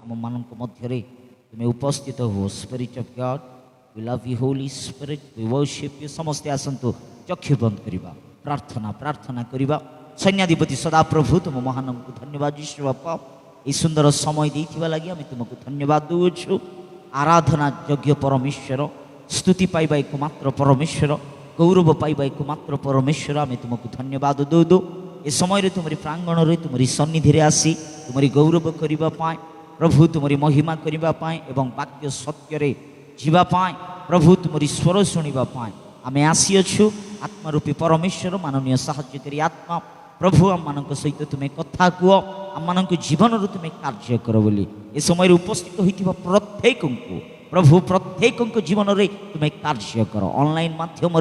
आम मान मध्य तुम्हें उपस्थित हो। Spirit of God we love you holy spirit we worship you. समस्ते आसतु चक्षु बंद करवा प्रार्थना प्रार्थना करवा। सैन्याधिपति सदाप्रभु तुम महानाम को धन्यवाद यीशु बापा ये सुंदर समय देथिबा लागि आम तुमको धन्यवाद देउछु। आराधना योग्य परमेश्वर स्तुति पाइबा एकमात्र परमेश्वर गौरव पाइबा एकमात्र परमेश्वर आम तुमको धन्यवाद दो ए समय तुमरी प्रांगण रे तुमरी सन्निधि रे आसी तुमरी गौरव करबा पाए प्रभु तुमरी महिमा करबा पाए एवं वाक्य सत्य रे जीवा पाए प्रभु तुमरी स्वर शुणिबा पाए आम आसी अछु। आत्मारूपी परमेश्वर माननीय साहाय्यकारी आत्मा प्रभु आम मान सहित तुम्हें कथा कह आम मान जीवन तुम्हें कार्य कर बोली ए समय उपस्थित होता प्रत्येक को प्रभु प्रत्येक जीवन में तुम्हें कार्य कर। ऑनलाइन माध्यम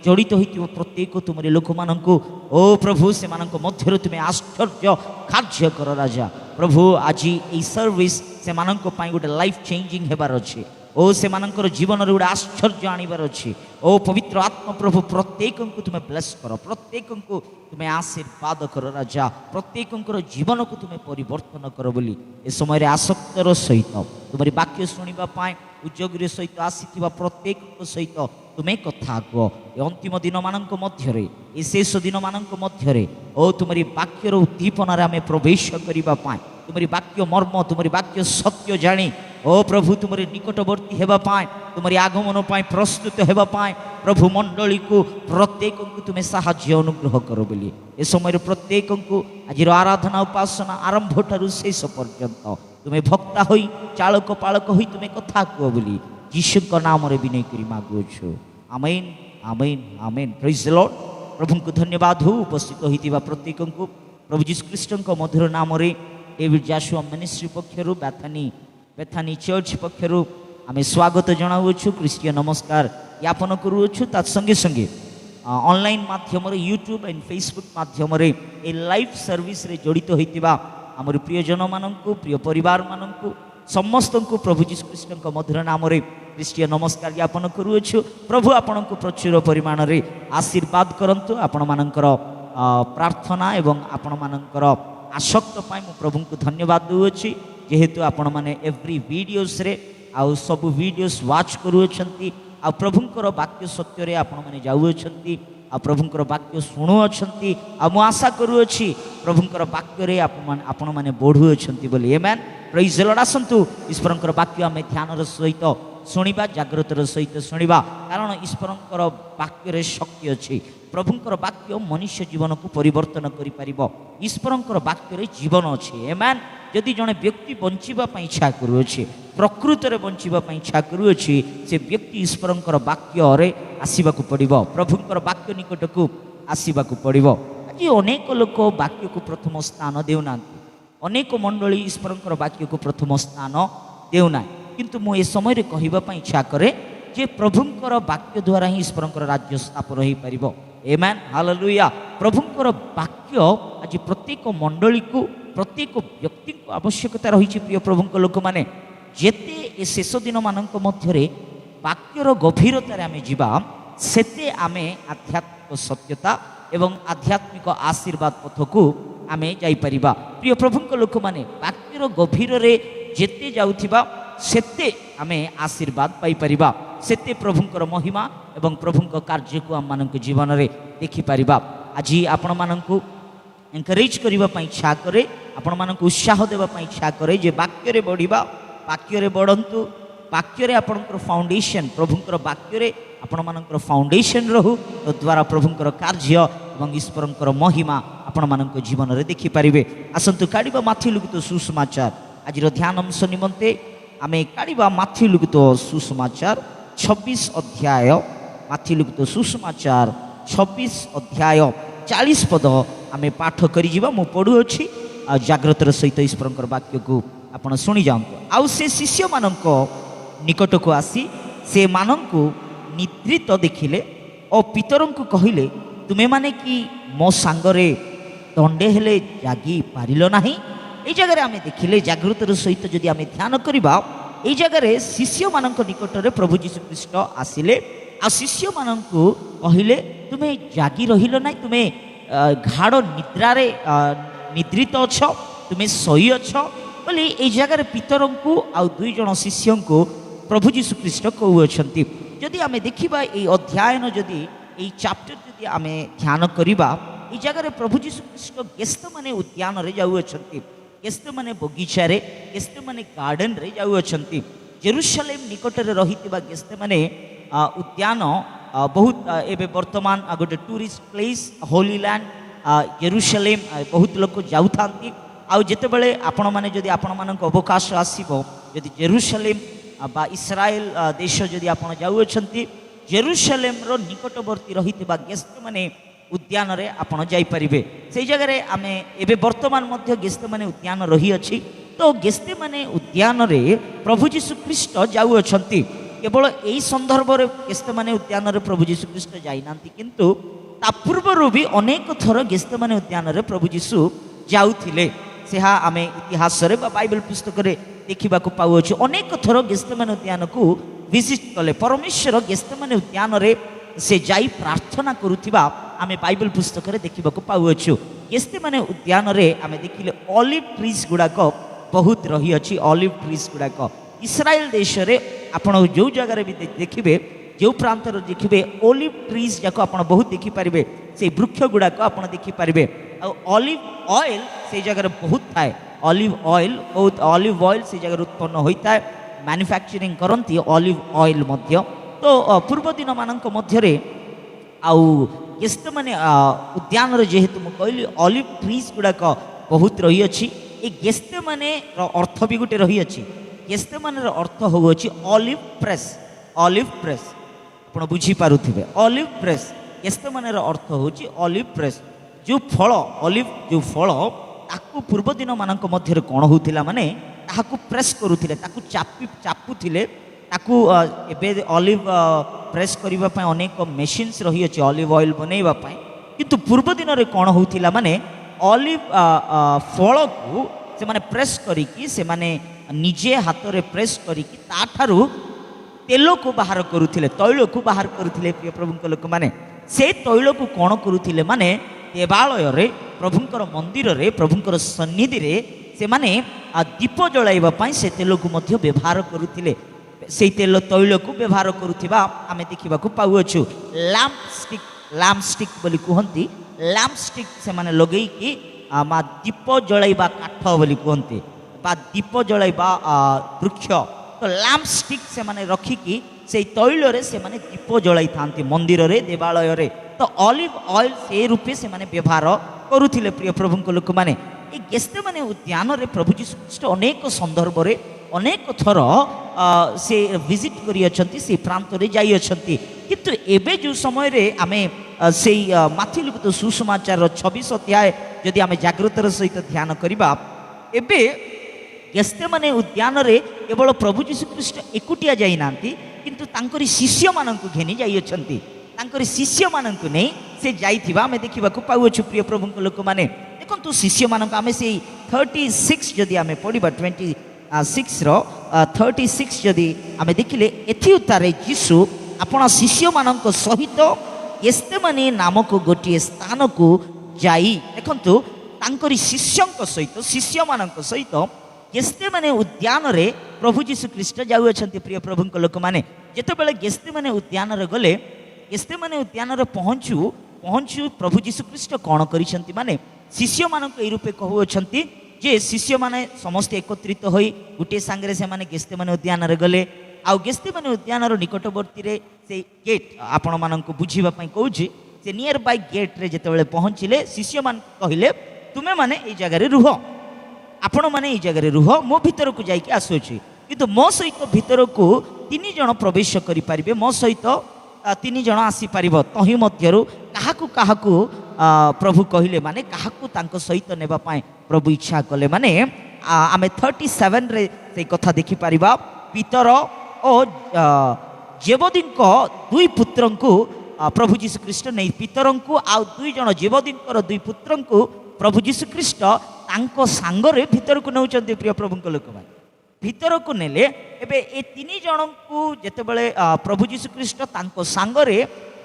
जड़ित होता प्रत्येक तुम लोक मान ओ प्रभु से मध्य तुम्हें आश्चर्य कार्य कर राजा प्रभु। आज ये सर्विस से गोटे लाइफ चेंजिंग होबार अच्छे ओ से जीवन में गोटे आश्चर्य आनबार अच्छे ओ पवित्र आत्मा प्रभु प्रत्येक को तुम्हें ब्लेस कर प्रत्येक को तुम्हें आशीर्वाद कर राजा प्रत्येक जीवन को तुम्हें परिवर्तन कर बोली ए समय आसक्तर सहित तुम्हारी वाक्य शुणा उद्योगी सहित आसी प्रत्येक सहित तुम्हें कथा कह अंतिम दिन मान मध्य शेष दिन मान मध्य ओ तुम्हारी वाक्यर उद्दीपन आम प्रवेश करने तुम्हारी वाक्य मर्म तुम्हारी वाक्य सत्य जानी ओ प्रभु तुम्हारे निकटवर्ती होगापाई तुम्हारी आगमन प्रस्तुत होगापाई प्रभु मंडली को प्रत्येक को तुम्हें साहाय्य अनुग्रह कर बोली ए समय प्रत्येक को आज आराधना उपासना आरंभ ठारू शेष पर्यंत तुम्हें भक्ता हो चालक पालक हो तुम्हें कथा कह बोली यीशु नाम रे विनय करी मागुछु। Amen amen amen praise the lord. प्रभु को धन्यवाद हो उपस्थित होइतिबा प्रत्येक को प्रभु यीशु ख्रीष्ट मधुर नाम रे डेविड जाशुआ मिनिस्ट्री पक्षरु बेथानी चर्च पक्षरु आमे स्वागत जनाउछु क्रिस्टीय नमस्कार ज्ञापन करूछु। ता संगे संगे ऑनलाइन माध्यम यूट्यूब एंड फेसबुक माध्यम ए लाइव सर्विस रे जड़ित होइतिबा आमर प्रियजन माननकु प्रिय परिवार माननकु समस्त को प्रभु यीशु ख्रीष्ट मधुर नाम रे क्रिस्टीय नमस्कार ज्ञापन करूछु। प्रभु आपनकु प्रचुर परिमाण रे आशीर्वाद करंतु आपण मानकर प्रार्थना एवं आपण मानकर आसक्त पाई मु प्रभु को धन्यवाद दूची जेहेतु आपण माने एवरी वीडियोस रे आउ सब वीडियोस वाच करूछंती आ प्रभुंकर वाक्य सत्य रे आपण माने जाउछंती आ प्रभुंकर वाक्य शुणुछंती आ मु आशा करूछि प्रभुंकर वाक्य रे आपण माने बढ़ुछंती बोली आमेन प्रेज द लॉर्ड। आसंतु ईश्वरंकर वाक्य आमे ध्यान सहित शुणा जागृतर सहित शुणा कारण ईश्वरंकर वाक्य शक्ति अच्छी प्रभुंकर वाक्य मनुष्य जीवन को परिवर्तन करिपारिबो ईश्वरंकर वाक्य जीवन अच्छे एमैन जदि जड़े व्यक्ति बंचापी इच्छा करुच्छे प्रकृत में बंचापी इच्छा करुच्छे से व्यक्ति ईश्वरंकर वाक्य आसवाक पड़ो प्रभुंकर वाक्य निकट को आसवाक पड़ो। आज अनेक लोक वाक्य को प्रथम स्थान देउना अनेक मंडली ईश्वरंकर वाक्य को प्रथम स्थान देउना किंतु मु ए समय कहवाई इच्छा करे जे प्रभुंकर वाक्य द्वारा ही ईश्वरंकर राज्य स्थापन हो पारिबो आमेन हालेलुया। प्रभुंकर वाक्य आज प्रत्येक मंडली को प्रत्येक व्यक्ति को आवश्यकता रही प्रिय प्रभुंक लोक माने जेते ए शेष दिन मानक मध्य वाक्यर गभीरतार आमे जीवा सेते आमे आध्यात्मिक सत्यता एवं आध्यात्मिक आशीर्वाद पथ को आमे जाई परिबा। प्रिय प्रभुंक लोक माने वाक्यर गभीर रे जेते जाउथिबा सेते आमे आशीर्वाद पाई परिबा सेते प्रभुंकर महिमा एवं प्रभुंक कार्य को आम मानक जीवन रे देखि परिबा। आज आपण मानकु एनकरेज करबा पई इच्छा करे आपण मानकु उत्साह देबा पई इच्छा करे जे वाक्य रे बढ़िबा वाक्य रे बढ़ंतु वाक्य रे आपणकर फाउंडेशन प्रभुंकर वाक्य रे आपण मानकर फाउंडेशन रहू तद्वारा प्रभुंकर कार्य एवं ईश्वरंकर महिमा आपण मानक जीवन रे देखि परिबे। आसंतु काढिबा माथि लिखित सुसमाचार आज ध्यान अंश निमंते आमे काढिबा माथि लिखित सुसमाचार 26 अध्याय माथि लिखित सुसमाचार 26 अध्याय 40 पद आमे पाठ करि जीवा मु पढु अछि आ जागृतर सहित ईश्वरंकर वाक्य को आपण सुनि जांतु। आउ से शिष्य मानक निकट को आसी से मानक निद्रित देखिले और पितरंकु कहिले तुमे माने कि मो सांगरे दंडे हेले जागी पारिलो नाही। ए जगह आमे देखिले जागृतर सहित जदि आमे ध्यान करिबा ए जगह शिष्य मानक निकट रे प्रभु यीशु ख्रीष्ट आसिले आ शिष्य मानकु कहिले तुमे जागी रहिलो नाही तुमे घाड़ निद्रारे निद्रित अछ तुमे सोई अछ बोली ये जगार पितर को आउ दुई जन शिष्य को प्रभु जीशुख्रीष्ट कहउछंती जदि आमे देखिबा ये अध्ययन जदि ये चैप्टर जदि आमे ध्यान करिबा ये जगार प्रभु जीशुख्रीष्ट गेस्त माने उद्यान रे जाउछंती गेस्त माने बगीचा रे गेस्त माने गार्डन रे जाउछंती जेरूशलेम निकट रे रहितिबा गेस्त माने उद्यान बहुत एबे वर्तमान गोटे tourist place Holi land Jerusalem बहुत लोक जाउथांती आउ जेते बेले आपण माने जदि आपण मानक अवकाश आसीबो जदि जेरूशलेम बा इस्राएल देश जदि आपण जाउछंती जेरूशलेम रो निकटवर्ती रहितिबा गेस्त माने उद्यान रे आपण जाई परिबे से जगह रे आमे एबे वर्तमान मध्य गेस्त माने उद्यान रही अछि तो गेस्त माने उद्यान रे प्रभु जीशुख्रीष्ट जाउछंती केवल यही संदर्भ रे गेस्त माने उद्यान रे प्रभु जीशुख्रीष्ट जाई नांती किंतु ता पूर्वरु भी अनेक थर गेस्त माने उद्यान रे प्रभु जीशु जाउथिले सेहा आमे इतिहास रे बा बाइबल पुस्तक रे देखिबा को पाउछु अनेक थर गेस्त माने उद्यान को विजिट कले परमेश्वर गेस्त माने उद्यान रे से जाई प्रार्थना करुथिबा आमे बाइबल पुस्तक रे देखिबा को पाउछु गेस्त माने उद्यान रे आमे देखिले ऑलिव ट्रीज गुडा को बहुत रही अछि ऑलिव ट्रीज गुडा को इस्राएल देश रे आपण जो जगह रे भी देखिबे जो प्रांत रे देखिबे ऑलिव ट्रीज जाको आपण बहुत देखि परिबे से वृक्ष गुडा को आपण देखि परिबे ऑलिव ऑयल से जगह रे बहुत थाए ऑलिव ऑयल बहुत ऑलिव ऑयल से जगह उत्पन्न होता है मैन्युफैक्चरिंग करती ऑलिव ऑयल मध्य तो पूर्व दिन मानक मध्य रे आउ गेस्त माने उद्यान रे जेहेतु मु कहली ऑलिव ट्रीज गुडा को बहुत रही अछि ए गेस्त माने अर्थ भी गुटे रही अछि गेस्त माने अर्थ होउछि ऑलिव प्रेस आपण बुझी पारुथिबे ऑलिव प्रेस गेस्त माने अर्थ होउछि ऑलिव प्रेस जो फल ऑलिव जो फल ताकू पूर्व दिन मानक मध्य कोण होउथिला माने ताकू प्रेस करूथिले ताकू चापुथिले ताकू एबे ऑलिव प्रेस करिबा पय अनेक मशीन्स रही अछि ऑलिव ऑयल बनेइबा पय किंतु पूर्व दिन रे कोण होउथिला माने ऑलिव फल को से माने प्रेस करिकी से माने निजे हाथ रे प्रेस करिकी ताठारु तेल को बाहर करुथिले तैल को बाहर करुथिले प्रिय प्रभुଙ୍କ लोक माने से तैल को कोण करुथिले माने देवालय रे प्रभुଙ୍କର मंदिर रे प्रभुଙ୍କର सन्निधि रे से माने दीप जलाइबा पई से तेल को मध्य व्यवहार करुथिले से तेल तैल को व्यवहार करुथिबा आमे देखिबा को पाउछु लैम्प स्टिक बोली कहंती लैम्प स्टिक से माने लगेई कि मा दीप जलाइबा काठ बोली कहंती बा दीप जलाइबा वृक्ष तो लैम्प स्टिक से माने रखिकी से तैल रे से माने दीप जलाई थांती मंदिर रे देवालय रे तो ऑलिव ऑयल से रूपे से माने व्यवहार करुथिले प्रिय प्रभुଙ୍କ लोक माने ए गेस्त माने उद्यान रे प्रभु जीशुख्रीष्ट अनेक संदर्भ रे अनेक थर से विजिट करी अछंती से प्रांत रे जाई अछंती किंतु एबे जो समय रे आमे से माथि लिखित सुसमाचार 26 अध्याय यदि आमे जागृतर सहित ध्यान करिबा एबे गेस्त माने उद्यान रे केवल प्रभु जीशुख्रीष्ट एकुटिया जाई नांती किंतु तांकरी शिष्य माननकु घेनी जाई अछंती तांकरी शिष्य माननकु नै से जाईथिबा आमे देखिबा को पाउछु प्रिय प्रभुଙ୍କ लोक माने देखंतु शिष्य मानक आमे से 36 जदि आमे पढिबा 26 रो 36 जदि आमे देखिले एथि उतारे यीशु आपण शिष्य मानक सहित गेस्तमाने नामक गोटिए स्थान को जाई देखंतु तांकरी शिष्यंक सहित शिष्य मानक सहित गेस्तमाने उद्यान रे प्रभु जीशुख्रीष्ट जाउ अछंती प्रिय प्रभुଙ୍କ लोक माने जेतेबेले गेस्तमाने उद्यान रे गले गेस्तमाने उद्यान रे पहुंचु प्रभु जीशुख्रीष्ट कोन करिसंती माने शिष्य मानक ए रूपे कहू अछंती जे शिष्य माने समस्त एकत्रित होई गुटे संगे से माने गेस्तमाने उद्यान रे गले आउ गेस्तमाने उद्यान रो निकटवर्ती रे से गेट आपण मानक बुझीबा पई कहूची से नियर बाय गेट रे जेतेबेले पहुंचिले शिष्य मान कहिले तुमे माने ए जगह रे रुह आपण माने ए जगह रे रुह मो भीतर को जाई के आसोची किंतु मो सहित भीतर को 3 जण प्रवेश करि परिबे मो सहित 3 जण आसी परिबो तही मध्यरु काहाकू प्रभु कहिले माने काहाकू तांको सहित नेबा पाए प्रभु इच्छा कले माने आमे 37 रे से कथा देखि परिबा पितर ओ जेबोदीको 2 पुत्रंकु प्रभु जीशुख्रीष्ट नै पितरंकु आ 2 जण जेबोदीकर 2 पुत्रंकु प्रभु जीशुख्रीष्ट तांको सांगरे भीतर को नउचंती प्रिय प्रभुଙ୍କ लोक माने भीतर को नेले एबे ए 3 जणंकु जेतेबेले प्रभु जीशुख्रीष्ट तांको सांगरे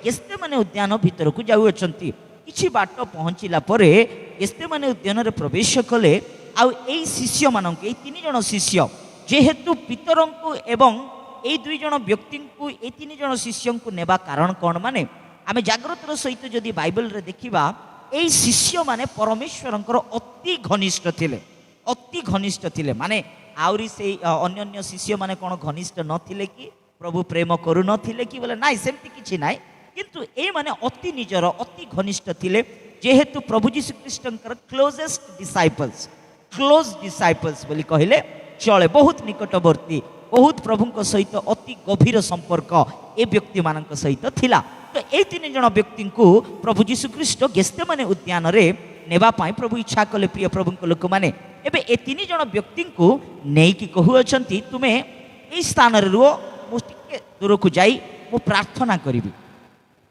गेस्तमाने उद्यान भीतर को जाउ अछंती किछि बाट पहुंचिला परे गेस्तमाने उद्यान रे प्रवेश कले ଆଉ ଏଇ ଶିଷ୍ୟମାନଙ୍କୁ ଏଇ 3 ଜଣ ଶିଷ୍ୟ ଯେହେତୁ ପିତରଙ୍କୁ ଏବଂ ଏଇ 2 ଜଣ ବ୍ୟକ୍ତିଙ୍କୁ ଏଇ 3 ଜଣ ଶିଷ୍ୟଙ୍କୁ ନେବା କାରଣ କ'ଣ, ମାନେ ଆମେ ଜାଗ୍ରତର ସହିତ ଯଦି ବାଇବଲରେ ଦେଖିବା এই ଶିଷ୍ୟମାନେ ପରମେଶ୍ୱରଙ୍କର ଅତି ଘନିଷ୍ଠ ଥିଲେ, ଅତି ଘନିଷ୍ଠ ଥିଲେ। ମାନେ ଆହୁରି ସେଇ ଅନ୍ୟାନ୍ୟ ଶିଷ୍ୟମାନେ କ'ଣ ଘନିଷ୍ଠ ନଥିଲେ କି, ପ୍ରଭୁ ପ୍ରେମ କରୁନଥିଲେ କି ବୋଲେ ନାଇଁ, ସେମିତି କିଛି ନାହିଁ। କିନ୍ତୁ ଏଇମାନେ ଅତି ନିଜର ଅତି ଘନିଷ୍ଠ ଥିଲେ, ଯେହେତୁ ପ୍ରଭୁ ଯୀଶୁଖ୍ରୀଷ୍ଟଙ୍କର କ୍ଲୋଜେଷ୍ଟ ଡିସାଇପଲ୍ସ ବୋଲି କହିଲେ ଚଳେ। ବହୁତ ନିକଟବର୍ତ୍ତୀ, ବହୁତ ପ୍ରଭୁଙ୍କ ସହିତ ଅତି ଗଭୀର ସମ୍ପର୍କ ଏ ବ୍ୟକ୍ତିମାନଙ୍କ ସହିତ ଥିଲା। ତ ଏଇ 3 ଜଣ ବ୍ୟକ୍ତିଙ୍କୁ ପ୍ରଭୁ ଯୀଶୁଖ୍ରୀଷ୍ଟ ଗେତ୍ସେମନେ ଉଦ୍ୟାନରେ ନେବା ପାଇଁ ପ୍ରଭୁ ଇଚ୍ଛା କଲେ। ପ୍ରିୟ ପ୍ରଭୁଙ୍କ ଲୋକମାନେ, ଏବେ ଏ 3 ଜଣ ବ୍ୟକ୍ତିଙ୍କୁ ନେଇକି କହୁଅଛନ୍ତି ତୁମେ ଏଇ ସ୍ଥାନରେ ରୁହ, ମୁଁ ଟିକେ ଦୂରକୁ ଯାଇ ମୁଁ ପ୍ରାର୍ଥନା କରିବି,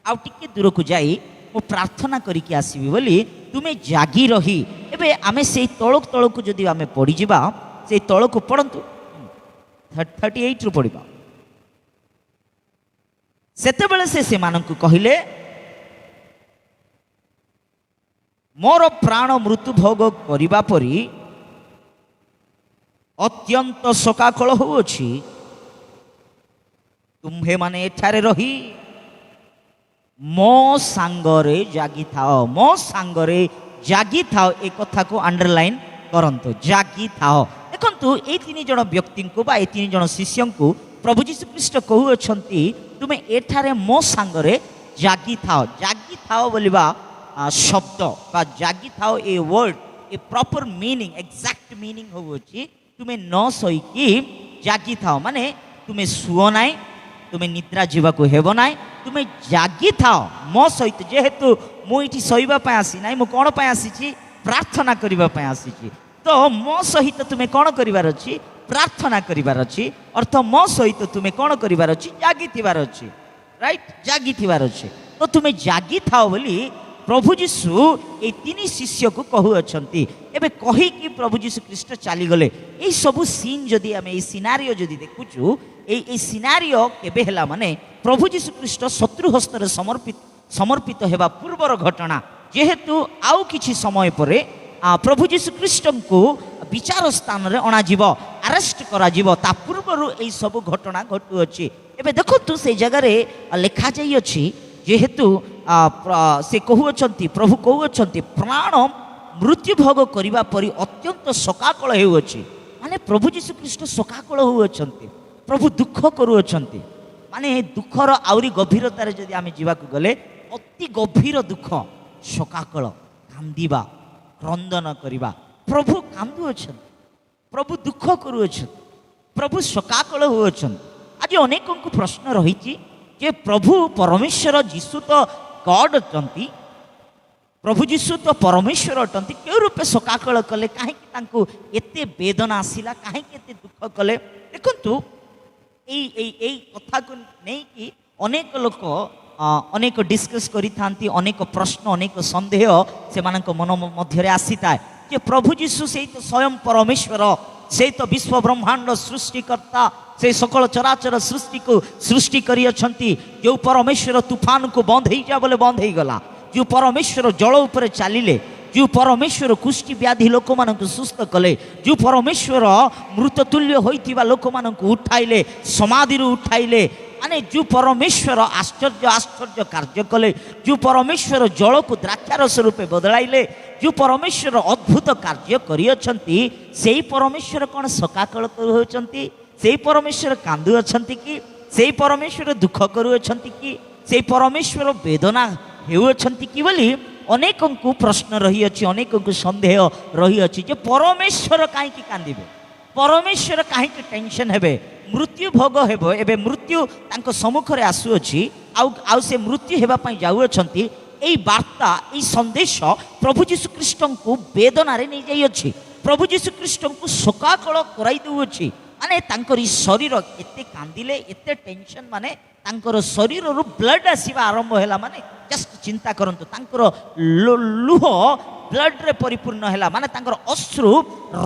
ଆଉ ଟିକେ ଦୂରକୁ ଯାଇ ମୁଁ ପ୍ରାର୍ଥନା କରିକି ଆସିବି ବୋଲି ତୁମେ ଜାଗି ରହି। ଏବେ ଆମେ ସେଇ ତଳକୁ ଯଦି ଆମେ ପଡ଼ିଯିବା, ସେଇ ତଳକୁ ପଡ଼ନ୍ତୁ, 38ରୁ ପଡ଼ିବା। ସେତେବେଳେ ସେ ସେମାନଙ୍କୁ କହିଲେ, ମୋର ପ୍ରାଣ ମୃତ୍ୟୁ ଭୋଗ କରିବା ପରି ଅତ୍ୟନ୍ତ ଶୋକାକୁଳ ହେଉଅଛି। ତୁମ୍ଭେମାନେ ଏଠାରେ ରହି ମୋ ସାଙ୍ଗରେ ଜାଗିଥାଅ, ମୋ ସାଙ୍ଗରେ ଜାଗିଥାଅ। ଏ କଥାକୁ ଆଣ୍ଡରଲାଇନ୍ କରନ୍ତୁ, ଜାଗିଥାଅ। ଦେଖନ୍ତୁ, ଏଇ 3 ଜଣ ବ୍ୟକ୍ତିଙ୍କୁ ବା ଏଇ 3 ଜଣ ଶିଷ୍ୟଙ୍କୁ ପ୍ରଭୁ ଯୀଶୁଖ୍ରୀଷ୍ଟ କହୁଅଛନ୍ତି ତୁମେ ଏଠାରେ ମୋ ସାଙ୍ଗରେ ଜାଗିଥାଅ। ଜାଗିଥାଅ ବୋଲିବା ଶବ୍ଦ ବା ଜାଗିଥାଅ ଏ ୱାର୍ଡ ଏ ପ୍ରପର ମିନିଂ, ଏକ୍ଜାକ୍ଟ ମିନିଂ ହେଉଅଛି ତୁମେ ନ ଶୋଇକି ଜାଗିଥାଅ। ମାନେ ତୁମେ ଶୁଅ ନାହିଁ, ତୁମେ ନିଦ୍ରା ଯିବାକୁ ହେବ ନାହିଁ, ତୁମେ ଜାଗିଥାଅ ମୋ ସହିତ। ଯେହେତୁ ମୁଁ ଏଠି ଶୋଇବା ପାଇଁ ଆସି ନାହିଁ, ମୁଁ କ'ଣ ପାଇଁ ଆସିଛି? ପ୍ରାର୍ଥନା କରିବା ପାଇଁ ଆସିଛି। ତ ମୋ ସହିତ ତୁମେ କ'ଣ କରିବାର ଅଛି? ପ୍ରାର୍ଥନା କରିବାର ଅଛି। ଅର୍ଥ ମୋ ସହିତ ତୁମେ କ'ଣ କରିବାର ଅଛି? ଜାଗିଥିବାର ଅଛି, ରାଇଟ୍? ଜାଗିଥିବାର ଅଛି। ତ ତୁମେ ଜାଗିଥାଅ ବୋଲି ପ୍ରଭୁ ଯୀଶୁ ଏଇ 3 ଶିଷ୍ୟକୁ କହୁଅଛନ୍ତି। ଏବେ କହିକି ପ୍ରଭୁ ଯୀଶୁଖ୍ରୀଷ୍ଟ ଚାଲିଗଲେ। ଏଇ ସବୁ ସିନ୍ ଯଦି ଆମେ ଏଇ ସିନାରିଓ ଯଦି ଦେଖୁଛୁ, এই সিনারিও কেবে হেলা মানে প্রভু যীশুখ্রিস্ট শত্রু হস্তরে সমর্পিত হেবা পূর্বর ঘটনা। যেহেতু আউ কিছু সময় পরে প্রভু যীশুখ্রিস্টଙ୍କୁ বিচার স্থাନରେ অଣାଯିବ, আরেস্ট କରାଯିବ। তা পূର୍ବରୁ এই সবু ঘটনা ঘটুଅଛି। এবে দেখন্তু সেই জায়গায় লেখা যাইଅଛି, যেহেতু সে কহুଅଛନ୍ତି, প্রভু কহুଅଛନ୍ତି প্রাণ মৃত্যু ভোগ করিবা পরি অত্যন্ত শোকাকুল হেউଅଛି। মানে প্রভু যীশুখ্রিস্ট শোকাকুল হেউଅଛନ୍ତି, প্রভু দুঃখ করুଅଛନ୍ତି। মানে দুঃখর আউরি গভীরতার যদি আমি যাওয়া গলে অতি গভীর দুঃখ, শোকাকুল, কান্দিবা, ক্রন্দন করিবা। প্রভু কান্দুଅଛନ୍ତି, প্রভু দুঃখ করুଅଛନ୍ତି, প্রভু শোকাকুল হেউଅଛନ୍ତି। আজ অনেকଙ୍କୁ প্রশ্ন রয়েছে যে প্রভু পরমেশ্বর, যীশু তো গড অটନ୍ତି, প্রভু যীশু তো পরমেশ্বর অটନ୍ତି, কেউ রূপে শোকাকুল কলে? কাহিঁকি তাଙ୍କୁ এতে বেদনা আসিলা? কাহিঁকি এতে দুঃখ কলে? দেখন্তু এই কথাকে নেইকি অনেক লোক অনেক ডিসকস করে থাকে, অনেক প্রশ্ন, অনেক সন্দেহ সেମାନଙ୍କ মন মধ্যে আসিଥାଏ যে প্রভু যীশু সেই তো স্বয়ং পরমেশ্বর, সেই তো বিশ্ব ব্রহ্মাণ্ড সৃষ্টিকর্তা, সেই সকল চরাচর সৃষ্টিকে সৃষ্টি করিଅଛନ୍ତି। যে পরমেশ্বর তুফানକୁ বন্ধ ହେଇଯା বলে বন্ধ ହେଇଗଲା, যে পরমেশ্বর জল উপরে চালিলে, যে পরমেশ্বর কুষ্টি ব্যাধি লোকମାନଙ୍କୁ সুস্থ কলে, যে পরমেশ্বর মৃততুল্য হইଥିବା লোকମାନଙ୍କୁ উঠাইলে, সমাধিରୁ উঠাইলে, মানে যে পরমেশ্বর আশ্চর্য আশ্চর্য কার্য কলে, যে পরমেশ্বর জলକୁ দ্রাক্ষারস রূপে বদলাইলে, যে পরমেশ্বর অদ্ভুত কার্য করিଅଛନ୍ତି, সেই পরমেশ্বর কোন শোকাকুল ହେଉଛନ୍ତି? সেই পরমেশ্বর কান্দুଅଛନ୍ତି কি? সেই পরমেশ্বর দুঃখ କରୁଅଛନ୍ତି কি? সেই পরমেশ্বর বেদনা ହେଉଅଛନ୍ତି কি ବୋଲି অনেকଙ୍କୁ প্রশ্ন রহিଅଛି, অনেকଙ୍କୁ সন্দেহ রহিଅଛି যে পরমেশ্বর কাহিঁকি কান্দিবে, পরমেশ্বর কাহিঁকি টেনশন হেবে, মৃত্যু ভোগ ହେବ। ଏବେ মৃত্যু ତାଙ୍କ ସମ୍ମୁଖରେ ଆସୁଅଛି, ଆଉ ସେ ମୃତ୍ୟୁ ହେବା ପାଇଁ ଯାଉଅଛନ୍ତି। এই বার্তা, এই সন্দেশ প্রভু যীশুখ্রিস্টଙ୍କୁ বেদনারে নিয়ে যাইଅଛି, প্রভু যীশুখ্রিস্টଙ୍କୁ শোকাকুল କରାଇ ଦେଉଅଛି। মানে ତାଙ୍କର শরীর এতে কান্দিলে, এতে টেনশন, মানে ତାଙ୍କର ଶରୀରରୁ ବ୍ଲଡ୍ ଆସିବା ଆରମ୍ଭ ହେଲା। ମାନେ ଜଷ୍ଟ ଚିନ୍ତା କରନ୍ତୁ, ତାଙ୍କର ଲୁହ ବ୍ଲଡ୍ରେ ପରିପୂର୍ଣ୍ଣ ହେଲା, ମାନେ ତାଙ୍କର ଅଶ୍ରୁ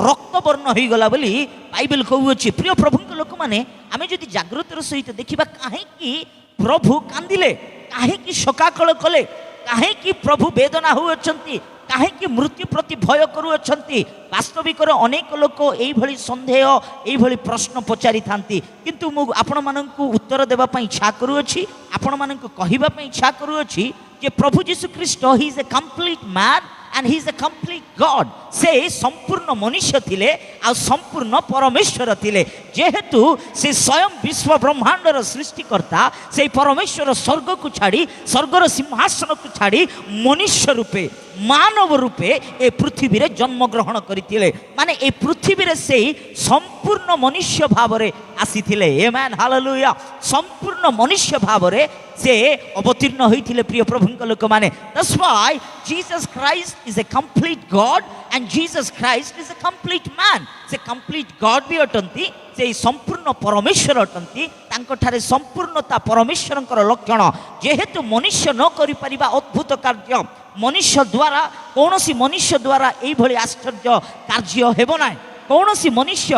ରକ୍ତବର୍ଣ୍ଣ ହୋଇଗଲା ବୋଲି ବାଇବେଲ କହୁଅଛି। ପ୍ରିୟ ପ୍ରଭୁଙ୍କ ଲୋକମାନେ, ଆମେ ଯଦି ଜାଗ୍ରତର ସହିତ ଦେଖିବା କାହିଁକି ପ୍ରଭୁ କାନ୍ଦିଲେ, କାହିଁକି ଶୋକାକୁଳ କଲେ, କାହିଁକି ପ୍ରଭୁ ବେଦନା ହେଉଅଛନ୍ତି, କାହିଁକି ମୃତ୍ୟୁ ପ୍ରତି ଭୟ କରୁଅଛନ୍ତି? ବାସ୍ତବିକରେ ଅନେକ ଲୋକ ଏଇଭଳି ସନ୍ଦେହ, ଏଇଭଳି ପ୍ରଶ୍ନ ପଚାରିଥାନ୍ତି। କିନ୍ତୁ ମୁଁ ଆପଣମାନଙ୍କୁ ଉତ୍ତର ଦେବା ପାଇଁ ଇଚ୍ଛା କରୁଅଛି, ଆପଣମାନଙ୍କୁ କହିବା ପାଇଁ ଇଚ୍ଛା କରୁଅଛି ଯେ ପ୍ରଭୁ ଯୀଶୁ ଖ୍ରୀଷ୍ଟ he is a complete man and he is a complete God. से संपूर्ण मनुष्य थिले आ संपूर्ण परमेश्वर थिले। जेहेतु से स्वयं विश्व ब्रह्मांडर सृष्टिकर्ता, से परमेश्वर स्वर्ग को छाड़ी, स्वर्गर सिंहासन को छाड़ी मनुष्य रूपे, मानव रूपे ए पृथ्वी रे जन्म ग्रहण करथिले। माने ए पृथ्वी रे से संपूर्ण मनुष्य भावरे आसीथिले। आमेन, हालेलुया। संपूर्ण मनुष्य भावरे से अवतीर्ण होइथिले प्रिय प्रभुଙ୍କ लोक माने। That's why Jesus Christ is a complete God and Jesus Christ is a complete man. से कंप्लीट गॉड भी अटंती, से संपूर्ण परमेश्वर अटंती। तांकठारे संपूर्णता परमेश्वरଙ୍କର लक्षण। जेहेतु मनुष्य न करि परिबा अद्भुत कार्य, मनुष्य द्वारा कौनसी मनुष्य द्वारा एई भली आश्चर्य कार्य हेबो नाही। कौनसी मनुष्य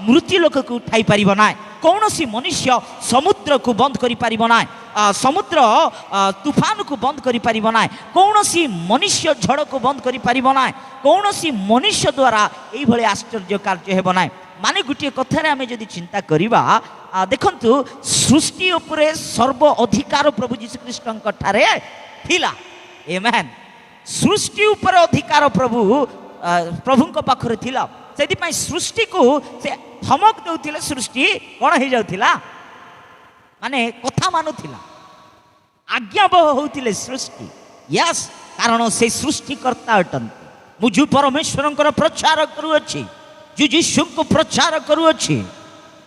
मृत्यु लोक को उठाई पारिबो नाही। कौनसी मनुष्य समुद्र को बंद करि पारिबो नाही। समुद्र तूफान को बंद करि पारिबो नाही। कौनसी मनुष्य झड़ को बंद करि पारिबो नाही। कौनसी मनुष्य द्वारा एई भली आश्चर्य कार्य हेबो नाही। माने गोटे कथारे आमे जदि चिंता करिबा, देखंतु सृष्टि उपरे सर्व अधिकार प्रभु यीशु ख्रीष्टଙ୍କ ठारे थिला। आमेन। सृष्टि उपरे अधिकार प्रभुଙ୍କ पाखरे थिला। सेदिपाई सृष्टि को से धमक देउथिले। सृष्टि कोन हे जाउथिला, माने कथा मानुथिला, आज्ञाबह होउथिले सृष्टि। यस, कारण से सृष्टिकर्ता अटंती। मुझु परमेश्वरଙ୍କର प्रचार करूअछि, जीशु को प्रचार करूअछि।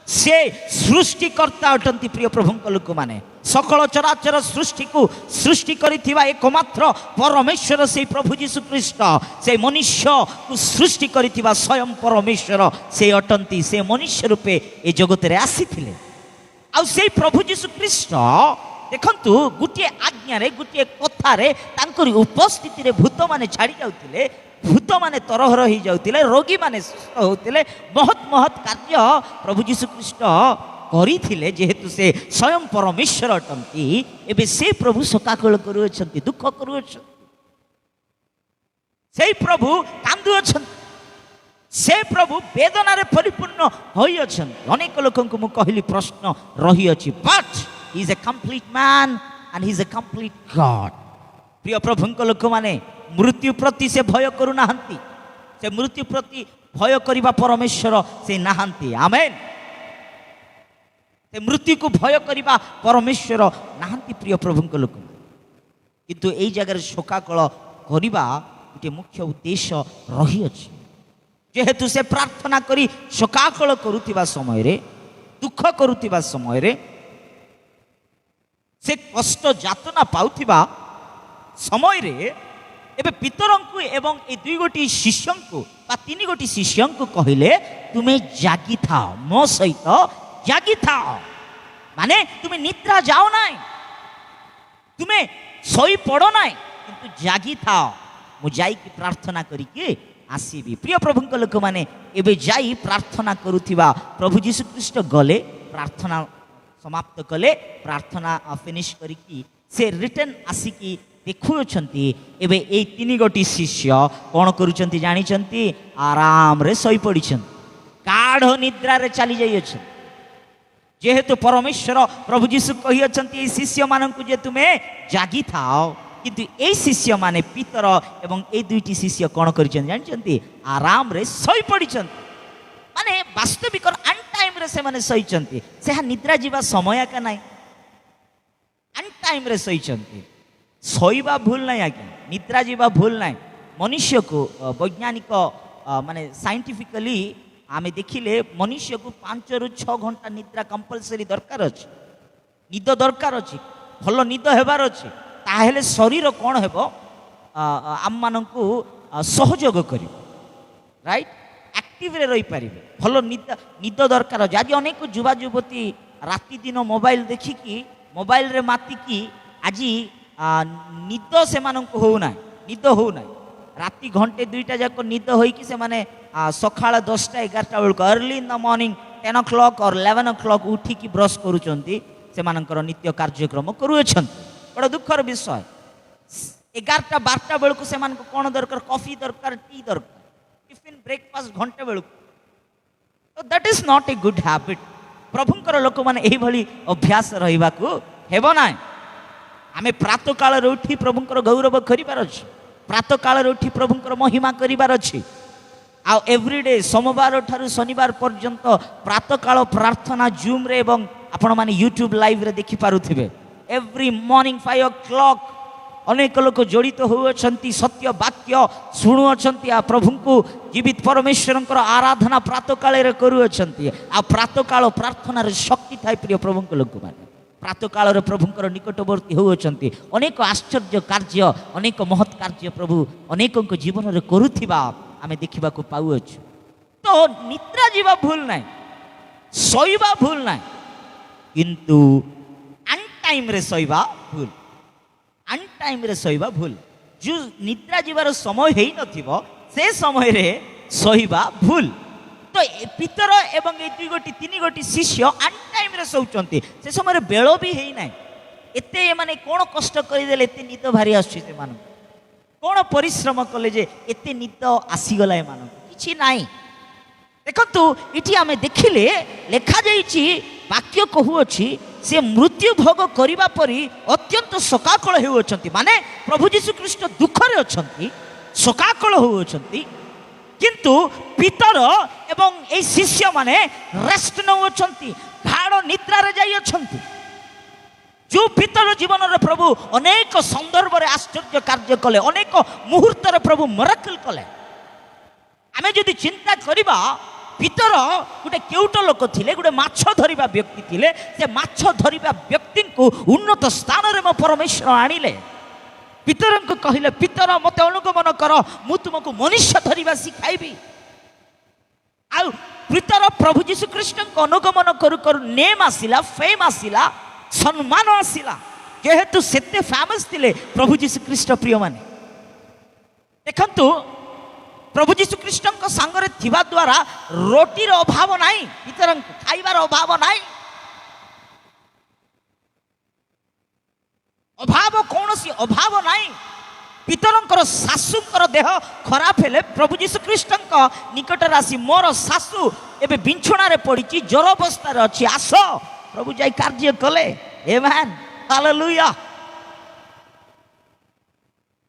से सृष्टिकर्ता अटंती प्रिय प्रभुଙ୍କ लोक माने। सकल चराचर सृष्टि को सृष्टि करिथिबा एकमात्र परमेश्वर से प्रभु यीशु ख्रीष्ट, से मनुष्य को सृष्टि करिथिबा स्वयं परमेश्वर से अटंती। से मनुष्य रूपे ए जगत रे आसीथिले। आ से प्रभु यीशु ख्रीष्ट देखंतु गुटिए आज्ञा रे, गुटिए कथा रे तांकरी उपस्थिति रे भूत माने छाड़ी जाउथिले। भूत माने तरहर ही जाउथिले, रोगी माने सुस्थ होउथिले। बहुत महत् कार्य प्रभु यीशु ख्रीष्ट करिथिले। जेहेतु से स्वयं परमेश्वर अटंती, एबे से प्रभु शोकाकुल करूअछंती, दुख करूअछंती। से प्रभु कांदुअछंती, से प्रभु वेदना रे परिपूर्ण होई अछंती। अनेक लोकंकु मु कहली प्रश्न रही अछि, but he is a complete man and he is a complete God. प्रिय प्रभुଙ୍କ लोक माने मृत्यु प्रति से भय करू नाहंती। से मृत्यु प्रति भय करिबा परमेश्वर से नाहंती। आमेन। से मृत्यु को भय करिबा परमेश्वर नाहंती प्रिय प्रभुଙ୍କ लोक। किंतु एई जगह शोकाकल करिबा गोटे मुख्य उद्देश्य रही अछि। जेहेतु से प्रार्थना करी शोकाकल करुथिबा समय रे, दुख करुथिबा समय रे, से कष्ट जातना पाउथिबा समय रे, एबे पितरंकु एवं ए दुई गोटी शिष्यंकु बा तीन गोटी शिष्यंकु कहिले, तुमे जागी थाओ, मो सहित जागी थाओ। माने तुमे निद्रा जाओ नाई, तुमे सोई पड़ो नाई, किंतु जागी थाओ। मु जाई कि प्रार्थना करी के आसीबी। प्रिय प्रभुଙ୍କ लोक माने एबे जाई प्रार्थना करुथिबा प्रभु यीशु ख्रीष्ट गले, प्रार्थना समाप्त कले, प्रार्थना फिनिश करी कि से रिटर्न आसिकी देखुअछंती। एबे ए तीन गोटी शिष्य कोन करूछंती जानिछंती, आराम रे सोई पड़िछंती, गाढ़ निद्रा रे चली जाइछंती। जेहेतु परमेश्वर प्रभु यीशु कहिछंती ए शिष्य माननकु जे तुमे जागी थाओ, किंतु ए शिष्य माने पितर एवं ए दुईटी शिष्य कोन करिछंती जानिछंती, आराम रे सोई पड़िछंती। माने वास्तविक अन टाइम रे से माने सोइछंती। से निद्रा जीवा समय का नाही, अन टाइम रे सोइछंती। सोईबा भूल नहीं आज्ञा, निद्रा जीवा भूल नहीं। मनुष्य को वैज्ञानिक माने साइंटिफिकली आमे देखिले मनुष्य को 5 ରୁ 6 घंटा निद्रा कंपलसरी दरकार अछि, निद दरकार अछि, भल निद हेबार अछि। ताहेले शरीर कोन हेबो, आम माननकु सहयोग करिवो, राइट, एक्टिव रे रही पारिबे। भल निद दरकार अछि। आज अनेक युवा युवती राति दिन मोबाइल देखिकी, मोबाइल रे मातिकी आज निद से माननकु हो ना, निद हो ना। राति घंटे 2टा जाक निद होइकी से माने सकाळ 10टा 11टा बेल early in the morning 10 o'clock और 11 o'clock उठिकी ब्रश करूचंती, से मानकर नित्य कार्यक्रम करूछंती। बड़ दुखर विषय। 11टा 12टा बेलू से कौन दरकार कॉफी दरकार टी दरकार टिफिन ब्रेकफास्ट घंटे बेलू तो that is not a good habit प्रभुंकर लोक मैंने यही अभ्यास रहा हेब ना आम प्रात काल उठी प्रभुंकर गौरव करार अच्छे प्रात काल उठी प्रभुंकर महिमा करार अच्छे आ एवरीडे सोमवार ठारू शनिवार पर्यंत प्रात काल प्रार्थना जूम रे एवं आपण माने यूट्यूब लाइव रे देखि पारुथिबे एवरी मॉर्निंग 5 o'clock अनेक लोक जड़ित होती सत्य वाक्य शुणुअछंती आ प्रभु को जीवित परमेश्वर आराधना प्रात काल करुअछंती आ प्रात काल प्रार्थना शक्ति थाए प्रिय प्रभु लोक मैंने प्रात काल प्रभुंकर निकटवर्ती होती अनेक आश्चर्य कार्य अनेक महत् कार्य प्रभु अनेक जीवन में करुथिबा आमे देखा पाऊछु तो निद्रा जीवा भूल ना शोवा भूल ना किंतु अनटाइम रे शोवा भूल अनटाइम रे शोवा भूल जो निद्रा जीवार समय है नथिबो से समय रे शोवा भूल तो पितर एवं ए दुई गोटी तीन गोटी शिष्य अनटाइम रे शोचंती से समय बेल भी है ना एते माने कोन कष्ट करदेले एते निद भारी आछी से मान कौन परिश्रम कले जे एते निद आसीगला एमान किछि नाई देखंतु इठी आमे देखिले लेखा जाइछि वाक्य कहूअछि से मृत्यु भोग करिबा परी अत्यंत शोकाकुल हेउछंती माने प्रभु यीशु ख्रीष्ट दुखरे अछंती शोकाकुल होउछंती किंतु पितर एवं ए शिष्य माने रेस्ट नउछंती भाड़ निद्रा रे जाई अछंती जो पितर जीवन रे प्रभु अनेक संदर्भ रे आश्चर्य कार्य कले अनेक मुहूर्त रे प्रभु मिरेकल कले आमे जदि चिंता करिबा पितर गोटे केउट लोक थिले गोटे माछ धरिबा व्यक्ति थिले से माछ धरिबा व्यक्ति को उन्नत स्थान रे मो परमेश्वर आनिले पितर को कहिले पितर मते अनुगमन कर मु तुमको मनुष्य धरिबा सिखाइबी आ पितर प्रभु यीशु ख्रीष्ट को अनुगमन करू करू नेम आसिला फेम आसिला सम्मान आसिला जेहेतु सेते फेमस थिले प्रभु यीशु ख्रीष्ट प्रिय माने देखंतु प्रभु यीशु ख्रीष्ट सांगरे थिबा द्वारा रोटीर अभाव नाही पितर खाइबार अभाव नाही अभाव कौनसी अभाव नाही पितरंकर सासुंकर देह खराब हेले प्रभु यीशु ख्रीष्ट निकट आसी मोर सासु एबे बिंछुणा रे पड़ी ज्वर अवस्था रे अछि आस प्रभु जाई कार्य कले आमेन हालेलुया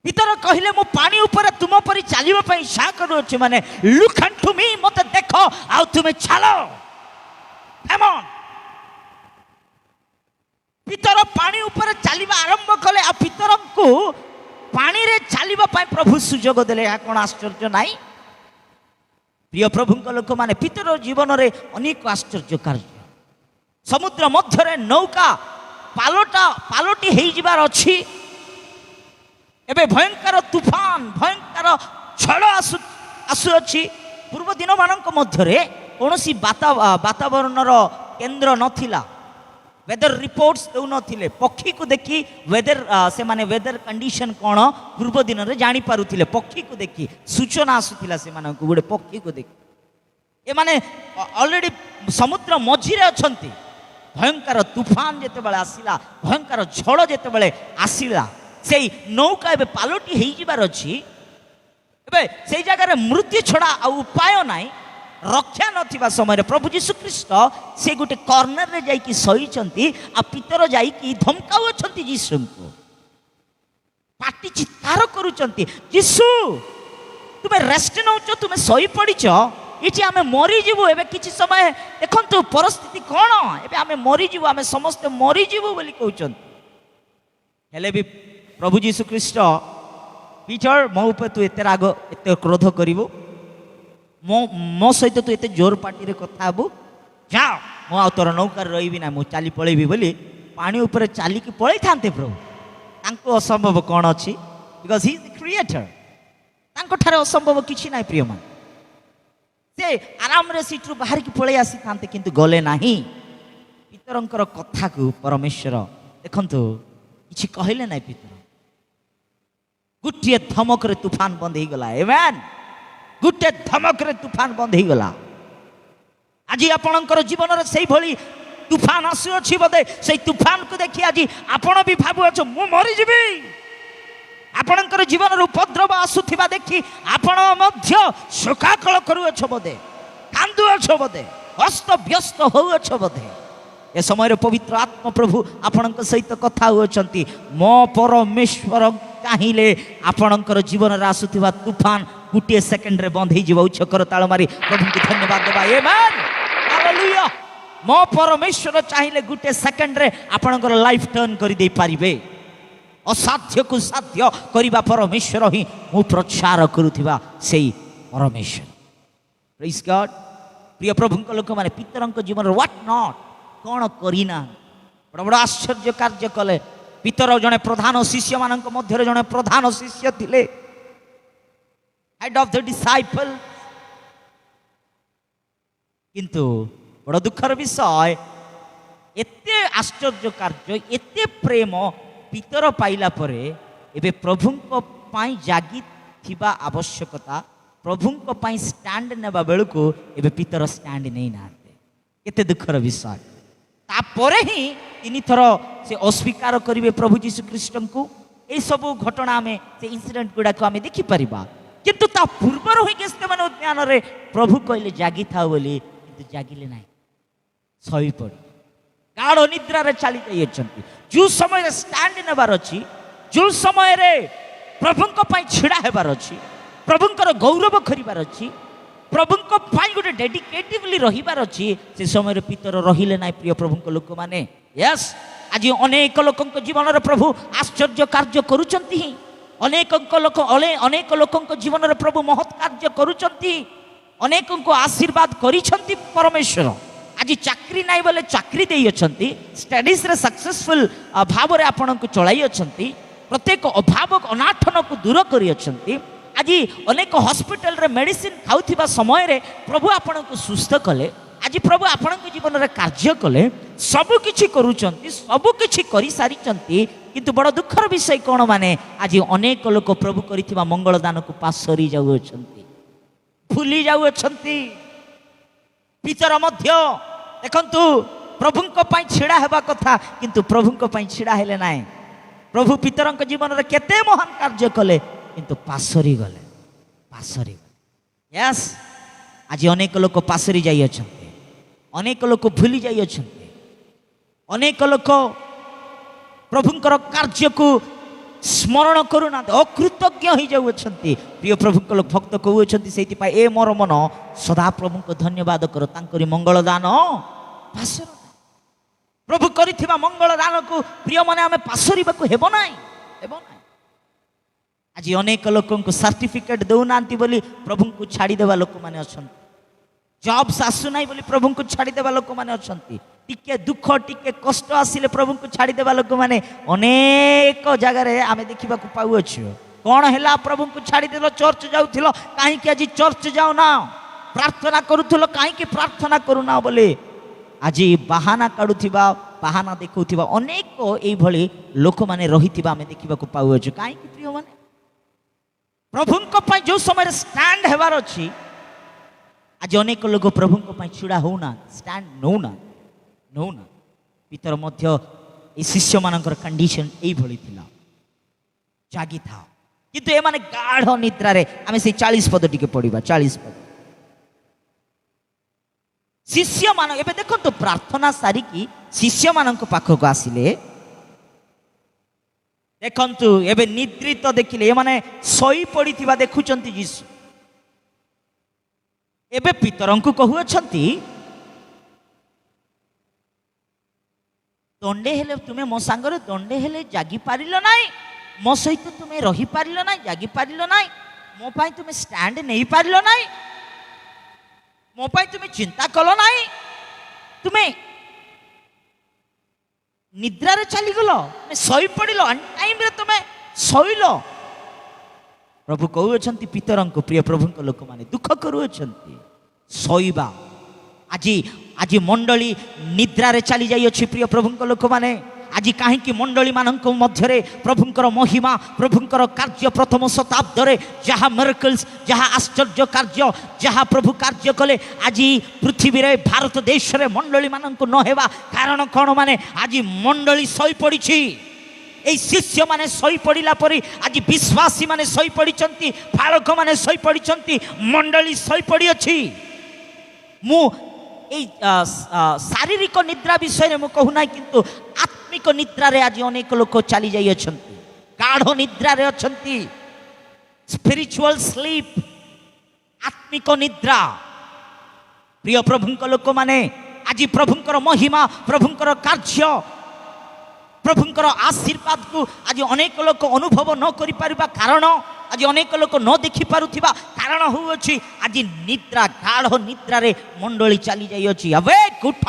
पितर कहले मु पानी ऊपर तुम परी चलिबा पई इच्छा करूछि माने लुक अनटू मी मते देखो आ तुमे चलो कम ऑन पितर पानी ऊपर चलिबा आरंभ कले आ पितर को पानी रे चलिबा पई प्रभु सुजोग देले या कोन आश्चर्य नाही प्रिय प्रभु लोक माने पितर जीवन रे अनेक आश्चर्य कार्य समुद्र मध्य रे नौका पालोटी हेई जिबार अछि एबे भयंकर तूफान भयंकर झड़ आसु अछि पूर्व दिन मानक मध्य रे कोनोसी वातावरण केंद्र नथिला वेदर रिपोर्ट्स दउ नथिले पक्षी को देखी वेदर से माने वेदर कंडीशन कोन पूर्व दिन रे जानि पारुथिले पक्षी को देखी सूचना आसुथिला से मानक गुडे पक्षी को देखी ए माने ऑलरेडी समुद्र मझी रे अछंती भयंकर तूफान जेते बेले आसिला भयंकर झड़ जेते बेले आसिला से नौका एबे पालोटी हेई जिबार अछि एबे से जगह रे मृत्यु छड़ा आ उपाय नाही रक्षा नथिबा समय रे प्रभु यीशु ख्रीष्ट से गोटे कॉर्नर रे जाई कि सहीचंती आ पितर जाई कि धमकाउ अछंती यीशु को पाटी चित्कार करूचंती यीशु तुमे रेस्ट नउचो तुमे सही पड़िचो इठी आमे मरी जीवु एबे किछि समय देखंतु परिस्थिति कोन एबे आमे मरी जीवु आमे समस्त मरी जीवु बोली कहउचंती हेले भी प्रभु यीशु ख्रीष्ट पीटर मो ऊपर तू एते राग एते क्रोध करिवो मो सहित तू एते जोर पार्टी रे कथा हबु जा मो आ तोर नौकार रहिबी ना मो चाली पळेबी बोली पानी ऊपर चाली की पळै थांते प्रभु तांको असंभव कोन अछि because he is the creator तांको ठारे असंभव किछि नाही प्रिय मान से आराम रे सीट रु बाहर की पळै आसी थांते किंतु गले नाही पितरंकर कथा को परमेश्वर देखंतु किछि कहले नाही पितर गुटिए धमक रे तूफान बंद ही गला आमेन गुटे धमक रे तूफान बंद ही गला आज आपणकर जीवन रे सेही भली तूफान आसु अछि बदे सेही तूफान को देखि आज आपण भी भाबु अछ मु मरि जिबी ଆପଣଙ୍କର ଜୀବନର ଉପଦ୍ରବ ଆସୁଥିବା ଦେଖି ଆପଣ ମଧ୍ୟ ଶୋକାକଳ କରୁଅଛ ବୋଧେ, କାନ୍ଦୁଅଛ ବୋଧେ, ଅସ୍ତବ୍ୟସ୍ତ ହେଉଅଛ ବୋଧେ। ଏ ସମୟରେ ପବିତ୍ର ଆତ୍ମା ପ୍ରଭୁ ଆପଣଙ୍କ ସହିତ କଥା ହେଉଅଛନ୍ତି। ମୋ ପରମେଶ୍ୱର ଚାହିଁଲେ ଆପଣଙ୍କର ଜୀବନରେ ଆସୁଥିବା ତୁଫାନ ଗୋଟିଏ ସେକେଣ୍ଡରେ ବନ୍ଦ ହେଇଯିବ। ଉଚ୍ଚକର ତାଳ ମାରି ପ୍ରଭୁଙ୍କୁ ଧନ୍ୟବାଦ ଦେବା। ଆମେନ୍, ହାଲେଲୁୟା। ମୋ ପରମେଶ୍ୱର ଚାହିଁଲେ ଗୋଟିଏ ସେକେଣ୍ଡରେ ଆପଣଙ୍କର ଲାଇଫ୍ ଟର୍ନ କରିଦେଇ ପାରିବେ। ଅସାଧ୍ୟକୁ ସାଧ୍ୟ କରିବା ପରମେଶ୍ୱର ହିଁ ମୁଁ ପ୍ରଚାର କରୁଥିବା ସେଇ ପରମେଶ୍ୱର। ପ୍ରେଜ୍ ଗଡ୍। ପ୍ରିୟ ପ୍ରଭୁଙ୍କ ଲୋକମାନେ, ପିତରଙ୍କ ଜୀବନରେ ହ୍ୱାଟ୍ ନଟ୍, କ'ଣ କରିନା ବଡ଼ ବଡ଼ ଆଶ୍ଚର୍ଯ୍ୟ କାର୍ଯ୍ୟ କଲେ। ପିତର ଜଣେ ପ୍ରଧାନ ଶିଷ୍ୟମାନଙ୍କ ମଧ୍ୟରେ ଜଣେ ପ୍ରଧାନ ଶିଷ୍ୟ ଥିଲେ, ହେଡ୍ ଅଫ୍ ଦ ଡିସାଇପଲ୍। କିନ୍ତୁ ବଡ଼ ଦୁଃଖର ବିଷୟ, ଏତେ ଆଶ୍ଚର୍ଯ୍ୟ କାର୍ଯ୍ୟ, ଏତେ ପ୍ରେମ ପିତର ପାଇଲା ପରେ ଏବେ ପ୍ରଭୁଙ୍କ ପାଇଁ ଜାଗିଥିବା ଆବଶ୍ୟକତା, ପ୍ରଭୁଙ୍କ ପାଇଁ ଷ୍ଟାଣ୍ଡ ନେବା ବେଳକୁ ଏବେ ପିତର ଷ୍ଟାଣ୍ଡ ନେଇନାହାନ୍ତି। କେତେ ଦୁଃଖର ବିଷୟ। ତାପରେ ହିଁ 3 ଥର ସେ ଅସ୍ୱୀକାର କରିବେ ପ୍ରଭୁ ଯୀଶୁ ଖ୍ରୀଷ୍ଟଙ୍କୁ। ଏସବୁ ଘଟଣା ଆମେ ସେ ଇନସିଡେଣ୍ଟ ଗୁଡ଼ାକ ଆମେ ଦେଖିପାରିବା। କିନ୍ତୁ ତା ପୂର୍ବରୁ ହିଁ ଗେତ୍ସେମନେ ଉଦ୍ୟାନରେ ପ୍ରଭୁ କହିଲେ ଜାଗିଥାଉ ବୋଲି, କିନ୍ତୁ ଜାଗିଲେ ନାହିଁ, ଶୋଇପଡ଼ି ଗାଢ଼ ନିଦ୍ରାରେ ଚାଲି ଯାଇଅଛନ୍ତି। ଯେଉଁ ସମୟରେ ଷ୍ଟାଣ୍ଡ ନେବାର ଅଛି, ଯେଉଁ ସମୟରେ ପ୍ରଭୁଙ୍କ ପାଇଁ ଛିଡ଼ା ହେବାର ଅଛି, ପ୍ରଭୁଙ୍କର ଗୌରବ କରିବାର ଅଛି, ପ୍ରଭୁଙ୍କ ପାଇଁ ଗୋଟେ ଡେଡିକେଟିଭଲି ରହିବାର ଅଛି, ସେ ସମୟରେ ପିତର ରହିଲେ ନାହିଁ। ପ୍ରିୟ ପ୍ରଭୁଙ୍କ ଲୋକମାନେ, ୟେସ୍, ଆଜି ଅନେକ ଲୋକଙ୍କ ଜୀବନରେ ପ୍ରଭୁ ଆଶ୍ଚର୍ଯ୍ୟ କାର୍ଯ୍ୟ କରୁଛନ୍ତି। ଅନେକ ଲୋକଙ୍କ ଜୀବନରେ ପ୍ରଭୁ ମହତ୍ କାର୍ଯ୍ୟ କରୁଛନ୍ତି। ଅନେକଙ୍କୁ ଆଶୀର୍ବାଦ କରିଛନ୍ତି ପରମେଶ୍ୱର। ଆଜି ଚାକିରି ନାହିଁ ବୋଲେ ଚାକିରି ଦେଇଅଛନ୍ତି, ଷ୍ଟଡିଜରେ ସକ୍ସେସଫୁଲ ଭାବରେ ଆପଣଙ୍କୁ ଚଳାଇ ଅଛନ୍ତି, ପ୍ରତ୍ୟେକ ଅଭାବ ଅନାଟନକୁ ଦୂର କରିଅଛନ୍ତି। ଆଜି ଅନେକ ହସ୍ପିଟାଲରେ ମେଡିସିନ ଖାଉଥିବା ସମୟରେ ପ୍ରଭୁ ଆପଣଙ୍କୁ ସୁସ୍ଥ କଲେ। ଆଜି ପ୍ରଭୁ ଆପଣଙ୍କ ଜୀବନରେ କାର୍ଯ୍ୟ କଲେ, ସବୁକିଛି କରୁଛନ୍ତି, ସବୁକିଛି କରିସାରିଛନ୍ତି। କିନ୍ତୁ ବଡ଼ ଦୁଃଖର ବିଷୟ କ'ଣ, ମାନେ ଆଜି ଅନେକ ଲୋକ ପ୍ରଭୁ କରିଥିବା ମଙ୍ଗଳ ଦାନକୁ ପାସରି ଯାଉଅଛନ୍ତି, ଭୁଲି ଯାଉଅଛନ୍ତି। ପିତର ମଧ୍ୟ ଦେଖନ୍ତୁ ପ୍ରଭୁଙ୍କ ପାଇଁ ଛିଡ଼ା ହେବା କଥା, କିନ୍ତୁ ପ୍ରଭୁଙ୍କ ପାଇଁ ଛିଡ଼ା ହେଲେ ନାହିଁ। ପ୍ରଭୁ ପିତରଙ୍କ ଜୀବନରେ କେତେ ମହାନ କାର୍ଯ୍ୟ କଲେ, କିନ୍ତୁ ପାସରି ଗଲେ। ୟେସ୍, ଆଜି ଅନେକ ଲୋକ ପାସରି ଯାଇଅଛନ୍ତି, ଅନେକ ଲୋକ ଭୁଲି ଯାଇଅଛନ୍ତି, ଅନେକ ଲୋକ ପ୍ରଭୁଙ୍କର କାର୍ଯ୍ୟକୁ ସ୍ମରଣ କରୁନାହାନ୍ତି, ଅକୃତଜ୍ଞ ହେଇଯାଉଅଛନ୍ତି। ପ୍ରିୟ ପ୍ରଭୁଙ୍କ ଭକ୍ତ କହୁଅଛନ୍ତି, ସେଇଥିପାଇଁ ଏ ମୋର ମନ ସଦା ପ୍ରଭୁଙ୍କୁ ଧନ୍ୟବାଦ କର, ତାଙ୍କରି ମଙ୍ଗଳ ଦାନ ପାସର। ପ୍ରଭୁ କରିଥିବା ମଙ୍ଗଳ ଦାନକୁ ପ୍ରିୟମାନେ ଆମେ ପାସରିବାକୁ ହେବ ନାହିଁ। ଆଜି ଅନେକ ଲୋକଙ୍କୁ ସାର୍ଟିଫିକେଟ୍ ଦେଉନାହାନ୍ତି ବୋଲି ପ୍ରଭୁଙ୍କୁ ଛାଡ଼ିଦେବା ଲୋକମାନେ ଅଛନ୍ତି। ଜବ୍ସ ଆସୁନାହିଁ ବୋଲି ପ୍ରଭୁଙ୍କୁ ଛାଡ଼ିଦେବା ଲୋକମାନେ ଅଛନ୍ତି। ଟିକେ ଦୁଃଖ, ଟିକେ କଷ୍ଟ ଆସିଲେ ପ୍ରଭୁଙ୍କୁ ଛାଡ଼ିଦେବା ଲୋକମାନେ ଅନେକ ଜାଗାରେ ଆମେ ଦେଖିବାକୁ ପାଉଅଛୁ। କ'ଣ ହେଲା, ପ୍ରଭୁଙ୍କୁ ଛାଡ଼ିଦେଲ, ଚର୍ଚ୍ଚ ଯାଉଥିଲ, କାହିଁକି ଆଜି ଚର୍ଚ୍ଚ ଯାଉନା? ପ୍ରାର୍ଥନା କରୁଥିଲ, କାହିଁକି ପ୍ରାର୍ଥନା କରୁନା ବୋଲି ଆଜି ବାହାନା କାଢ଼ୁଥିବା, ବାହାନା ଦେଖାଉଥିବା ଅନେକ ଏଇଭଳି ଲୋକମାନେ ରହିଥିବା ଆମେ ଦେଖିବାକୁ ପାଉଅଛୁ। କାହିଁକି ପ୍ରିୟମାନେ? ପ୍ରଭୁଙ୍କ ପାଇଁ ଯେଉଁ ସମୟରେ ଷ୍ଟାଣ୍ଡ ହେବାର ଅଛି, ଆଜି ଅନେକ ଲୋକ ପ୍ରଭୁଙ୍କ ପାଇଁ ଛିଡ଼ା ହେଉନାହାନ୍ତି, ଷ୍ଟାଣ୍ଡ ନେଉନା। ପିତର ମଧ୍ୟ এই ଶିଷ୍ୟମାନଙ୍କର କଣ୍ଡିସନ এইଭଳି ଥିଲା, ଜାଗିଥାଅ। କିନ୍ତୁ ଏମାନେ ଗାଢ଼ ନିଦ୍ରାରେ। ଆମେ ସେଇ 40 ପଦ ଟିକେ ପଢ଼ିବା। 40 ପଦ। ଶିଷ୍ୟମାନ ଏବେ ଦେଖନ୍ତୁ, ପ୍ରାର୍ଥନା ସାରିକି ଶିଷ୍ୟମାନଙ୍କ ପାଖକୁ ଆସିଲେ। ଦେଖନ୍ତୁ ଏବେ ନିଦ୍ରିତ ଦେଖିଲେ, ଏମାନେ ଶୋଇ ପଡ଼ିଥିବା ଦେଖୁଛନ୍ତି ଯୀଶୁ। ଏବେ ପିତରଙ୍କୁ କହୁଅଛନ୍ତି, ଦଣ୍ଡେ ହେଲେ ତୁମେ ମୋ ସାଙ୍ଗରେ ଦଣ୍ଡେ ହେଲେ ଜାଗି ପାରିଲ ନାହିଁ, ମୋ ସହିତ ତୁମେ ରହିପାରିଲ ନାହିଁ, ଜାଗି ପାରିଲ ନାହିଁ, ମୋ ପାଇଁ ତୁମେ ଷ୍ଟାଣ୍ଡ ନେଇପାରିଲ ନାହିଁ, ମୋ ପାଇଁ ତୁମେ ଚିନ୍ତା କଲ ନାହିଁ, ତୁମେ ନିଦ୍ରାରେ ଚାଲିଗଲ, ତୁମେ ଶୋଇପଡ଼ିଲ, ଅନଟାଇମ୍ରେ ତୁମେ ଶୋଇଲ। ପ୍ରଭୁ କହୁଅଛନ୍ତି ପିତରଙ୍କୁ, ପ୍ରିୟ ପ୍ରଭୁଙ୍କ ଲୋକମାନେ ଦୁଃଖ କରୁଅଛନ୍ତି। ଶୋଇବା ଆଜି ମଣ୍ଡଳୀ ନିଦ୍ରାରେ ଚାଲି ଯାଇଅଛି। ପ୍ରିୟ ପ୍ରଭୁଙ୍କ ଲୋକମାନେ, ଆଜି କାହିଁକି ମଣ୍ଡଳୀ ମାନଙ୍କ ମଧ୍ୟରେ ପ୍ରଭୁଙ୍କର ମହିମା, ପ୍ରଭୁଙ୍କର କାର୍ଯ୍ୟ ପ୍ରଥମ ଶତାବ୍ଦୀରେ ଯାହା ମିରାକଲ୍ସ, ଯାହା ଆଶ୍ଚର୍ଯ୍ୟ କାର୍ଯ୍ୟ, ଯାହା ପ୍ରଭୁ କାର୍ଯ୍ୟ କଲେ, ଆଜି ପୃଥିବୀରେ ଭାରତ ଦେଶରେ ମଣ୍ଡଳୀ ମାନଙ୍କୁ ନ ହେବା କାରଣ କ'ଣ? ମାନେ ଆଜି ମଣ୍ଡଳୀ ଶୋଇପଡ଼ିଛି। এই শিষ্য মানে শୋଇ পড়িলা পরি আজ বিশ্বাসী মানে শୋଇ পড়িছন্তি, ফাଳକ মানে শୋଇ পড়িছন্তি, মণ্ডলী শୋଇ পড়ি ଅଛି। মু এই শারীরিক নিদ্রা বিষয়ে মু কহু নাই, কিন্তু আত্মিক নিদ্রারে আজ অনেক লোক চালি যাই অছন্তি, গাঢ় নিদ্রারে অছন্তি, স্পিরিচুয়াল স্লিপ, আত্মিক নিদ্রা। প্রিয় প্রভুঙ্ক লোক মানে আজ প্রভুঙ্কর মহিমা, প্রভুঙ্কর কার্য, প্রভুঙ্কর আশীর্বাদ কু আজ অনেক লোক অনুভব ন করি পারিবা কারণ, আজ অনেক লোক ন দেখি পারুথিবা কারণ হউছি আজ নিদ্রা, গাঢ় নিদ্রারে মণ্ডলী চালি যাই অছি। আবে উঠ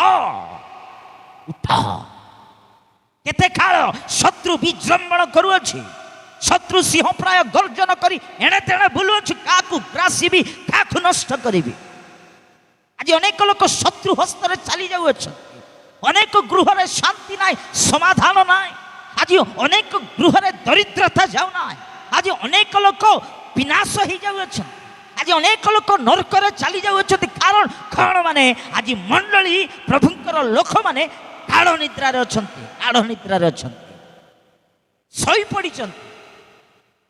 উঠ, কেতে কাল শত্রু বিজৃম্ভণ করুଅছি, শত্রু সিংহ প্রায় গর্জন করি এণে তেণে বুলুଅছি, কাহাকু গ্রাসিবি, কাহাকু নষ্ট করিবি। আজ অনেক লোক শত্রু হস্তরে চালি যাউଅছন্তি, অনেক গৃহরে শান্তি নাই, সমাধান নাই, আজ অনেক গৃহরে দরিদ্রতা যাও নাই, আজ অনেক লোক বিনাশ হয়ে যাউଅছন্তি, আজ অনেক লোক নরকরে চালি যাউଅছন্তি। কারণ কଣ মানে আজ মণ্ডলী প্রভুঙ্কর লোক মানে গাঢ় নিদ্রারে অছন্তি, গাঢ় নিদ্রারে অছন্তি, শୋଇ পড়িছন্তি।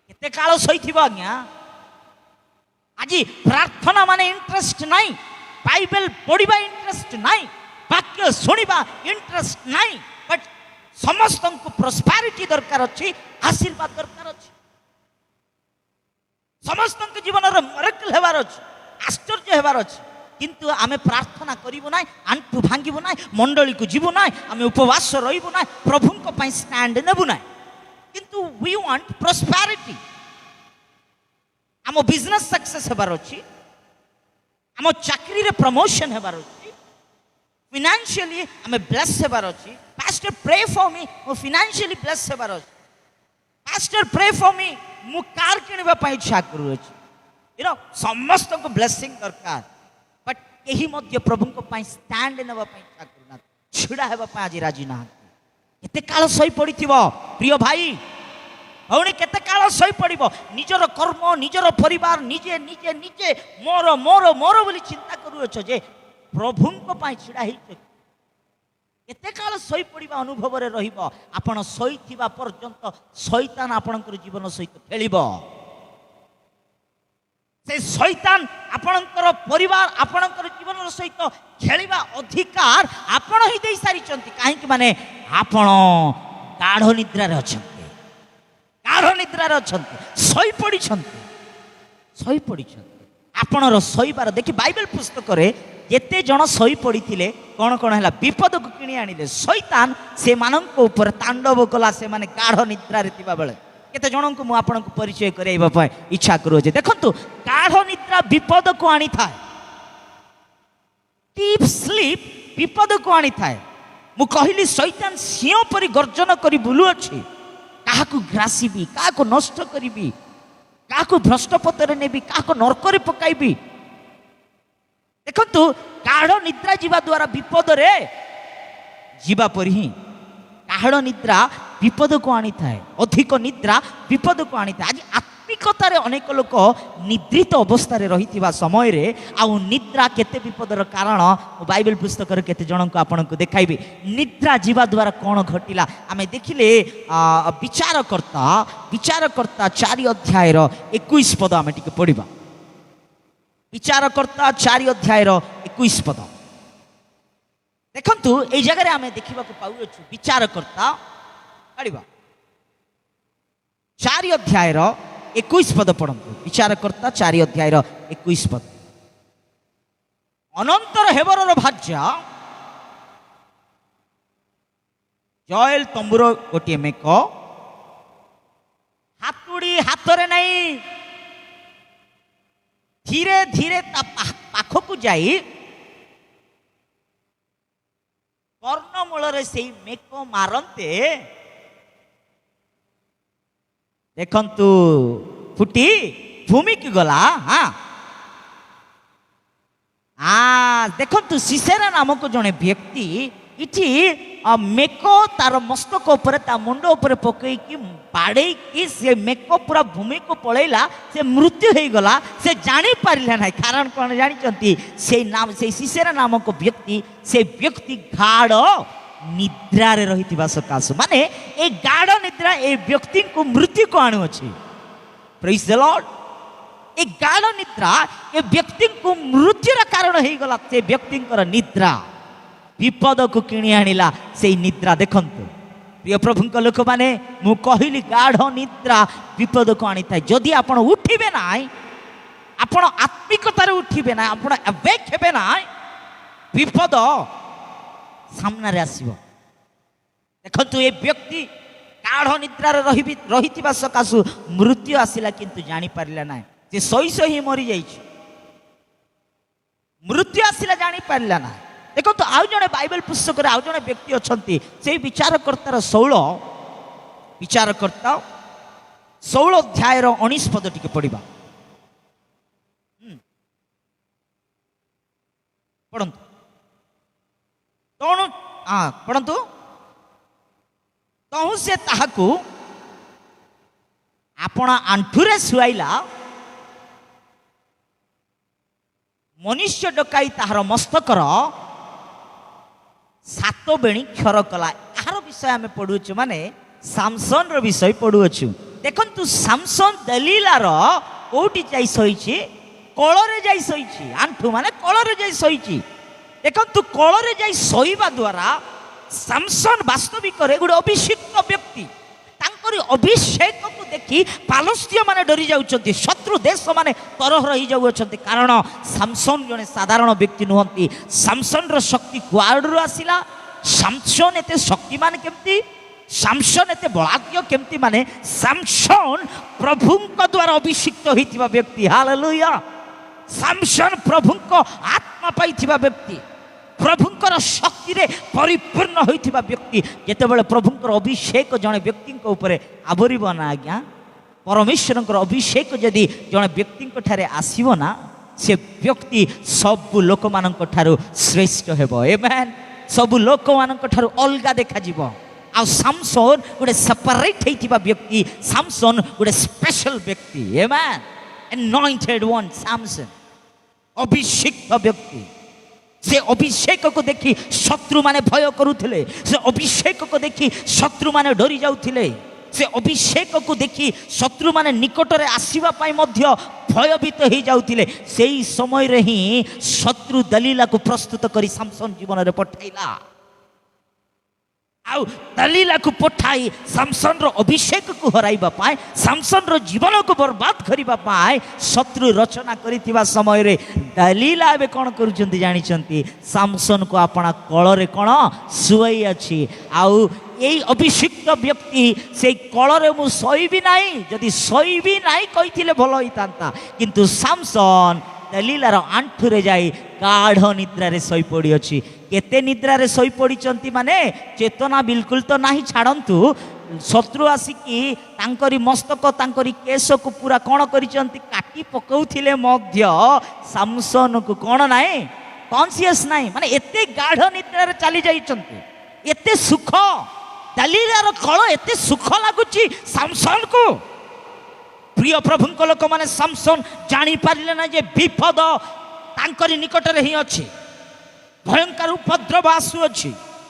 কেতে কাল শୋଇଥିବ আজ্ঞা? আজ প্রার্থনা মানে ইন্টারেস্ট নাই, বাইবেল পড়িবা ইন্টারেস্ট নাই, বাক্য শুনিবা ইন্টারেস্ট নাই, বট সমস্ত প্রসপারিটি দরকার ଅଛି, আশীর্বাদ দরকার ଅଛି, সমস্ত জীবনের মিরাকল হেবার ଅଛି, আশ্চর্য হেবার ଅଛି। কিন্তু আমি প্রার্থনা করিবু নাই, আଣ୍ଠୁ ভাঙ্গিবু নাই, মণ্ডলীକୁ ଯିବୁ নাই, আমি উপবাস রহিবু নাই, প্রভুଙ୍କ ପାଇଁ ଷ୍ଟାଣ୍ଡ ନେବୁ নাই। কিন্তু উই ওয়ান্ট প্রসপারিটি, ଆମ বিজনেস सक्सेस হেবার ଅଛି, ଆମ ଚାକିରିରେ ପ୍ରମୋଶନ ହେବାର ଅଛି, ଫିନାନ୍ସିଆଲି ଆମେ ବ୍ଲେସ୍ ହେବାର ଅଛି। ପାଷ୍ଟର ପ୍ରେ ଫର୍ ମି, ମୁଁ ଫିନାନ୍ସିଆଲି ବ୍ଲେସ୍ ହେବାର ଅଛି। ପାଷ୍ଟର ପ୍ରେ ଫର୍ ମି, ମୁଁ କାର୍ କିଣିବା ପାଇଁ ଇଚ୍ଛା କରୁଅଛି। ସମସ୍ତଙ୍କୁ ବ୍ଲେସିଂ ଦରକାର, ବଟ୍ କେହି ମଧ୍ୟ ପ୍ରଭୁଙ୍କ ପାଇଁ ଷ୍ଟାଣ୍ଡ ନେବା ପାଇଁ ଇଚ୍ଛା କରୁନାହାନ୍ତି, ଛିଡ଼ା ହେବା ପାଇଁ ଆଜି ରାଜି ନାହାନ୍ତି। କେତେ କାଳ ଶୋଇ ପଡ଼ିଥିବ ପ୍ରିୟ ଭାଇ ଭଉଣୀ, କେତେ କାଳ ଶୋଇ ପଡ଼ିବ? ନିଜର କର୍ମ, ନିଜର ପରିବାର, ନିଜେ ନିଜେ ନିଜେ ମୋର ମୋର ମୋର ବୋଲି ଚିନ୍ତା କରୁଅଛ ଯେ ପ୍ରଭୁଙ୍କ ପାଇଁ ଛିଡ଼ା ହେଇଛ। କେତେ କାଳ ଶୋଇ ପଡ଼ିବା ଅନୁଭବରେ ରହିବ? ଆପଣ ଶୋଇଥିବା ପର୍ଯ୍ୟନ୍ତ ଶୈତାନ ଆପଣଙ୍କର ଜୀବନ ସହିତ ଖେଳିବ। ସେ ଶୈତାନ ଆପଣଙ୍କର ପରିବାର, ଆପଣଙ୍କର ଜୀବନର ସହିତ ଖେଳିବା ଅଧିକାର ଆପଣ ହିଁ ଦେଇ ସାରିଛନ୍ତି। କାହିଁକି ମାନେ ଆପଣ ଗାଢ଼ ନିଦ୍ରାରେ ଅଛନ୍ତି, ଗାଢ଼ ନିଦ୍ରାରେ ଅଛନ୍ତି, ଶୋଇ ପଡ଼ିଛନ୍ତି, ଶୋଇ ପଡ଼ିଛନ୍ତି। ଆପଣର ଶୋଇବାର ଦେଖି ବାଇବେଲ ପୁସ୍ତକରେ ଯେତେ ଜଣ ଶୋଇ ପଡ଼ିଥିଲେ କ'ଣ କ'ଣ ହେଲା? ବିପଦକୁ କିଣି ଆଣିଲେ ଶୈତାନ ସେମାନଙ୍କ ଉପରେ ତାଣ୍ଡବ କଲା, ସେମାନେ ଗାଢ଼ ନିଦ୍ରାରେ ଥିବା ବେଳେ। କେତେ ଜଣଙ୍କୁ ମୁଁ ଆପଣଙ୍କୁ ପରିଚୟ କରାଇବା ପାଇଁ ଇଚ୍ଛା କରୁଅଛି। ଦେଖନ୍ତୁ, ଗାଢ଼ ନିଦ୍ରା ବିପଦକୁ ଆଣିଥାଏ, ଡିପ୍ ସ୍ଲିପ୍ ବିପଦକୁ ଆଣିଥାଏ। ମୁଁ କହିଲି ଶୈତାନ ସିଂହ ପରି ଗର୍ଜନ କରି ବୁଲୁଅଛି, କାହାକୁ ଗ୍ରାସିବି, କାହାକୁ ନଷ୍ଟ କରିବି, କାହାକୁ ଭ୍ରଷ୍ଟ ପଥରେ ନେବି, କାହାକୁ ନର୍କରେ ପକାଇବି। ଦେଖନ୍ତୁ, ଗାଢ଼ ନିଦ୍ରା ଯିବା ଦ୍ୱାରା ବିପଦରେ ଯିବା ପରି ହିଁ ଗାଢ଼ ନିଦ୍ରା ବିପଦକୁ ଆଣିଥାଏ, ଅଧିକ ନିଦ୍ରା ବିପଦକୁ ଆଣିଥାଏ। ଆଜି ଆତ୍ମିକତାରେ ଅନେକ ଲୋକ ନିଦ୍ରିତ ଅବସ୍ଥାରେ ରହିଥିବା ସମୟରେ ଆଉ ନିଦ୍ରା କେତେ ବିପଦର କାରଣ ମୁଁ ବାଇବେଲ ପୁସ୍ତକରେ କେତେ ଜଣଙ୍କୁ ଆପଣଙ୍କୁ ଦେଖାଇବି। ନିଦ୍ରା ଯିବା ଦ୍ୱାରା କ'ଣ ଘଟିଲା ଆମେ ଦେଖିଲେ ବିଚାରକର୍ତ୍ତା 4 ଅଧ୍ୟାୟର 21 ପଦ ଆମେ ଟିକେ ପଢ଼ିବା। ବିଚାରକର୍ତ୍ତା 4 ଅଧ୍ୟାୟର 21 ପଦ ଦେଖନ୍ତୁ। ଏଇ ଜାଗାରେ ଆମେ ଦେଖିବାକୁ ପାଉଅଛୁ ବିଚାରକର୍ତ୍ତା ପଢ଼ିବା 4 ଅଧ୍ୟାୟର 21 ପଦ ପଢ଼ନ୍ତୁ। ବିଚାରକର୍ତ୍ତା 4 ଅଧ୍ୟାୟର 21 ପଦ। ଅନନ୍ତର ହେବରର ଭାର୍ଯ୍ୟା ଜଏଲ ତମ୍ବୁର ଗୋଟିଏ ମେକ, ହାତୁଡ଼ି ହାତରେ ନେଇ ଧୀରେ ଧୀରେ ତା ପାଖକୁ ଯାଇ କର୍ଣ୍ଣମୂଳରେ ସେଇ ମେକ ମାରନ୍ତେ, ଦେଖନ୍ତୁ ଫୁଟି ଭୂମିକି ଗଲା। ଦେଖନ୍ତୁ, ସିସେରା ନାମକ ଜଣେ ବ୍ୟକ୍ତି ଏଠି ମେକ ତାର ମସ୍ତକ ଉପରେ, ତା ମୁଣ୍ଡ ଉପରେ ପକେଇକି ବାଡ଼େଇକି ସେ ମେକ ପୁରା ଭୂମିକୁ ପଳେଇଲା, ସେ ମୃତ୍ୟୁ ହେଇଗଲା। ସେ ଜାଣିପାରିଲା ନାହିଁ, କାରଣ କ'ଣ ଜାଣିଛନ୍ତି? ସେଇ ସିସେରା ନାମକ ବ୍ୟକ୍ତି, ସେ ବ୍ୟକ୍ତି ଗାଢ଼ निद्रारे रहिथिबा सकाशु माने ए गाढ़ निद्रा ए व्यक्ति को मृत्यु को आणुअछि। Praise the lord. ए गाढ़ निद्रा ए व्यक्ति को मृत्युर कारण हो गला। से व्यक्ति निद्रा विपद को किणी आनिला से निद्रा। देखंतु प्रिय प्रभु लोक मैंने मु कहली गाढ़ निद्रा विपद को आनी था। जदि आपण उठिबे ना आपण आत्मिकतार उठिबे ना आपण अवेक हेबे ना विपद सामने आसीबो। देखंतु ए व्यक्ति गाढ़ निद्रार रहिथिबा सकाशु मृत्यु आसिला किंतु जानी पारिला ना। से सही सही मरी जाइछि। मृत्यु आसिला जानी पारिला ना। देखो तो आउ जने बाइबल पुस्तक आउ जने व्यक्ति अछंती से विचारकर्तार 16 विचारकर्ता 16 अध्याय 19 पद टिके पढ़िबा। पढ़ंतु तणु पढ़ंतु तहु से ताहाकू आपण आंठुरे सुआइला मनुष्य डकाई ताहार मस्तकर 7 बेणी क्षर कला। यार विषय आम पढ़ुचु माने सामसन रो विषय पढ़ुअछु। देखंतु सामसन दलीलार कोठी जाई सहिछि कଳରେ जाई सहिछि। आंठु माने कଳରେ जाई सहिछि। देखंतु कଳରେ जाई सहिबा द्वारा सामसन वास्तविक रे गुड अभिषिक्त व्यक्ति तांकरी अभिषेक को देखि पालस्तीय माने डरी जाउछंती। शत्रु देश माने तरह रही जाउछंती। कारण सामसन जने साधारण व्यक्ति नुहंती। सामसन रो शक्ति कुआडरू आसिला। सामसन एते शक्तिमान केमती सामसन एते बलाढ्य केमती माने सामसन प्रभुंक द्वारा अभिषिक्त होइतिबा व्यक्ति। हालेलुया। सामसन प्रभुंक आत्मा पाइथिबा व्यक्ति प्रभुंकर शक्ति रे परिपूर्ण होइथिबा व्यक्ति। जेतेबेले प्रभुंकर अभिषेक जने व्यक्ति उपरे आवरिबो ना आज्ञा परमेश्वरंकर अभिषेक जदि जने व्यक्ति ठारे आसीबो ना से व्यक्ति सब लोक मानक ठारू श्रेष्ठ हेबो। आमेन। सब लोक मानक ठारू अलगा देखा जीवो। आ सामसन गोटे सेपरेट होइथिबा व्यक्ति। सामसन गोटे स्पेशल व्यक्ति। आमेन। एनॉइंटेड वन सामसन अभिषिक्त व्यक्ति। से अभिषेक को देखि शत्रु माने भय करुथिले। से अभिषेक को देखि शत्रु माने डरी जाउथिले। से अभिषेक को देखि शत्रु माने निकट रे आसीबा पाई मध्य भयभीत हो जाउथिले। सेही समय रे ही शत्रु दलीला को प्रस्तुत करी सामसन जीवन रे पठाइला। आउ दलीला को पठाई सामसन रो अभिषेक को हराइबा पाए सामसन रो जीवन को बर्बाद करिबा पाए शत्रु रचना करिथिबा समय रे दलीला एबे कोन करूचंती जानिचंती सामसन को आपना कळ रे कोन सुई अछि। आउ एई अभिषिक्त व्यक्ति से कळ रे मु सईबी नाही जदि सईबी नाही कहिथिले भलो होइतांता। किंतु सामसन दलीलार आंठु रे जाई गाढ़ निद्रा रे सई पड़ी अछि। केते निद्रा रे सई पड़ीचंती माने चेतना बिल्कुल तो नाही छाड़ंतु शत्रु आसिकी तांकरी मस्तक तांकरी केश को पूरा कोन करिचंती काटी पकाउथिले मध्य सामसन को कोन नाही कॉन्शियस नाही माने एते गाढ़ निद्रा रे चली जाइचंती। एते सुख दलीलार कळ एते सुख लागुची सामसन को। प्रिय प्रभुंक लोक माने सामसन जानी पारिले ना जे विपद तांकरी निकट रे ही अछि। भयंकर उपद्रव आसु अछि।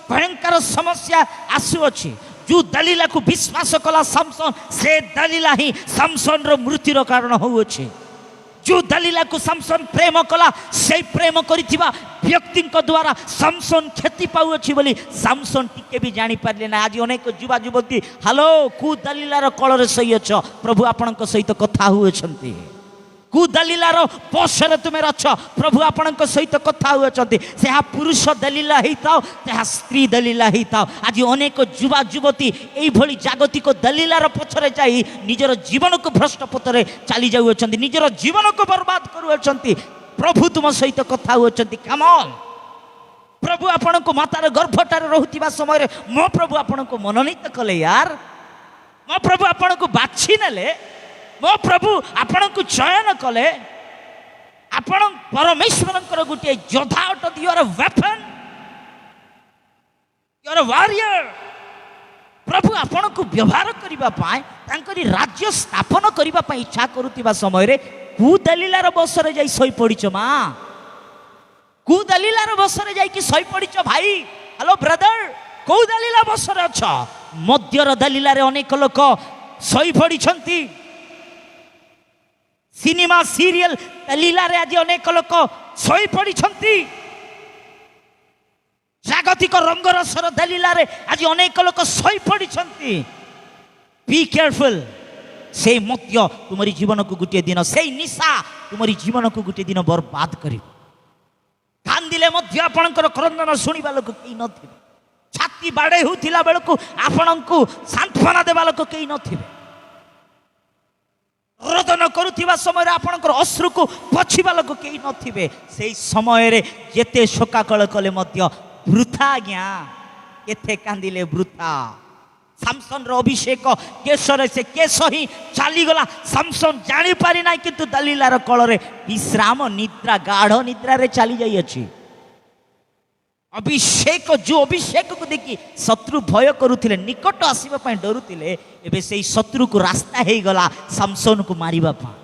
भयंकर समस्या आसु अछि। जो दलीला को विश्वास कला सामसन से दलीला ही सामसन रो मृत्युर कारण होउछि। जो दलीला को सामसन प्रेम कला से प्रेम करिथिबा व्यक्ति द्वारा सामसन क्षति पाउछि बोली सामसन टिके भी जानी पारले ना। आज अनेक युवा युवती हेलो कु दलीलार कଳରେ सही अछ प्रभु आपनक सहित कथा हुएछंती। कु दलीलार पोषरे तुमे अछ प्रभु आपनक सहित कथा हुएछंती। से पुरुष दलीला हेताओ से स्त्री दलीला हेताओ। आज अनेक युवा युवती एई भली जागतिक दलीलार पछरे जाई निजर जीवन को भ्रष्ट पथरे चली जाउछंती। निजर जीवन को बर्बाद करूछंती। प्रभु तुम सहित कथा हुएछंती। कम ऑन प्रभु आपण को मातार गर्भटार रहुतिबा समय रे मो प्रभु आपण को मनोनीत कले यार। मो प्रभु आपण को बाछि नेले। मो प्रभु आपण को चयन कले। आपण परमेश्वरंकर गुटे योद्धा अट you are a weapon you are a warrior. प्रभु आपण को व्यवहार करिबा पाए तांकरी राज्य स्थापन करिबा पाए इच्छा करूतिबा समय रे कु दलीलार बसरे जाई सई पड़िछ मां। कु दलीलार बसरे जाई कि सई पड़िछ भाई। हेलो ब्रदर କୋଉ ଦାଲିଲା ବସରେ ଅଛ? ମଦ୍ୟର ଦାଲିଲାରେ ଅନେକ ଲୋକ ଶୋଇ ପଡ଼ିଛନ୍ତି। ସିନେମା ସିରିଏଲ ଦାଲିଲାରେ ଆଜି ଅନେକ ଲୋକ ଶୋଇ ପଡ଼ିଛନ୍ତି। ଜାଗତିକ ରଙ୍ଗରସର ଦାଲିଲାରେ ଆଜି ଅନେକ ଲୋକ ଶୋଇ ପଡ଼ିଛନ୍ତି। ବି କେୟାରଫୁଲ। ସେଇ ମଦ୍ୟ ତୁମରି ଜୀବନକୁ ଗୋଟିଏ ଦିନ, ସେଇ ନିଶା ତୁମରି ଜୀବନକୁ ଗୋଟିଏ ଦିନ ବର୍ବାଦ କରିବ। କାନ୍ଦିଲେ ମଧ୍ୟ ଆପଣଙ୍କର କ୍ରନ୍ଦନ ଶୁଣିବା ଲୋକ କେହି ନଥିବେ। ଛାତି ବାଡ଼େଇ ହେଉଥିଲା ବେଳକୁ ଆପଣଙ୍କୁ ସାନ୍ତ୍ୱନା ଦେବା ଲୋକ କେହି ନଥିବେ। ରୋଦନ କରୁଥିବା ସମୟରେ ଆପଣଙ୍କର ଅଶ୍ରୁକୁ ପୋଛିବା ଲୋକ କେହି ନଥିବେ। ସେଇ ସମୟରେ ଯେତେ ଶୋକାକଳ କଲେ ମଧ୍ୟ ବୃଥା ଆଜ୍ଞା, କେତେ କାନ୍ଦିଲେ ବୃଥା। ସାମସନର ଅଭିଷେକ କେଶରେ, ସେ କେଶ ହିଁ ଚାଲିଗଲା। ସାମସନ ଜାଣିପାରି ନାହିଁ, କିନ୍ତୁ ଦଲିଲାର କଳରେ ବିଶ୍ରାମ ନିଦ୍ରା, ଗାଢ ନିଦ୍ରାରେ ଚାଲି ଯାଇଅଛି। ଅଭିଷେକ, ଯୋଉ ଅଭିଷେକକୁ ଦେଖି ଶତ୍ରୁ ଭୟ କରୁଥିଲେ, ନିକଟ ଆସିବା ପାଇଁ ଡରୁଥିଲେ, ଏବେ ସେଇ ଶତ୍ରୁକୁ ରାସ୍ତା ହେଇଗଲା ସାମସନକୁ ମାରିବା ପାଇଁ,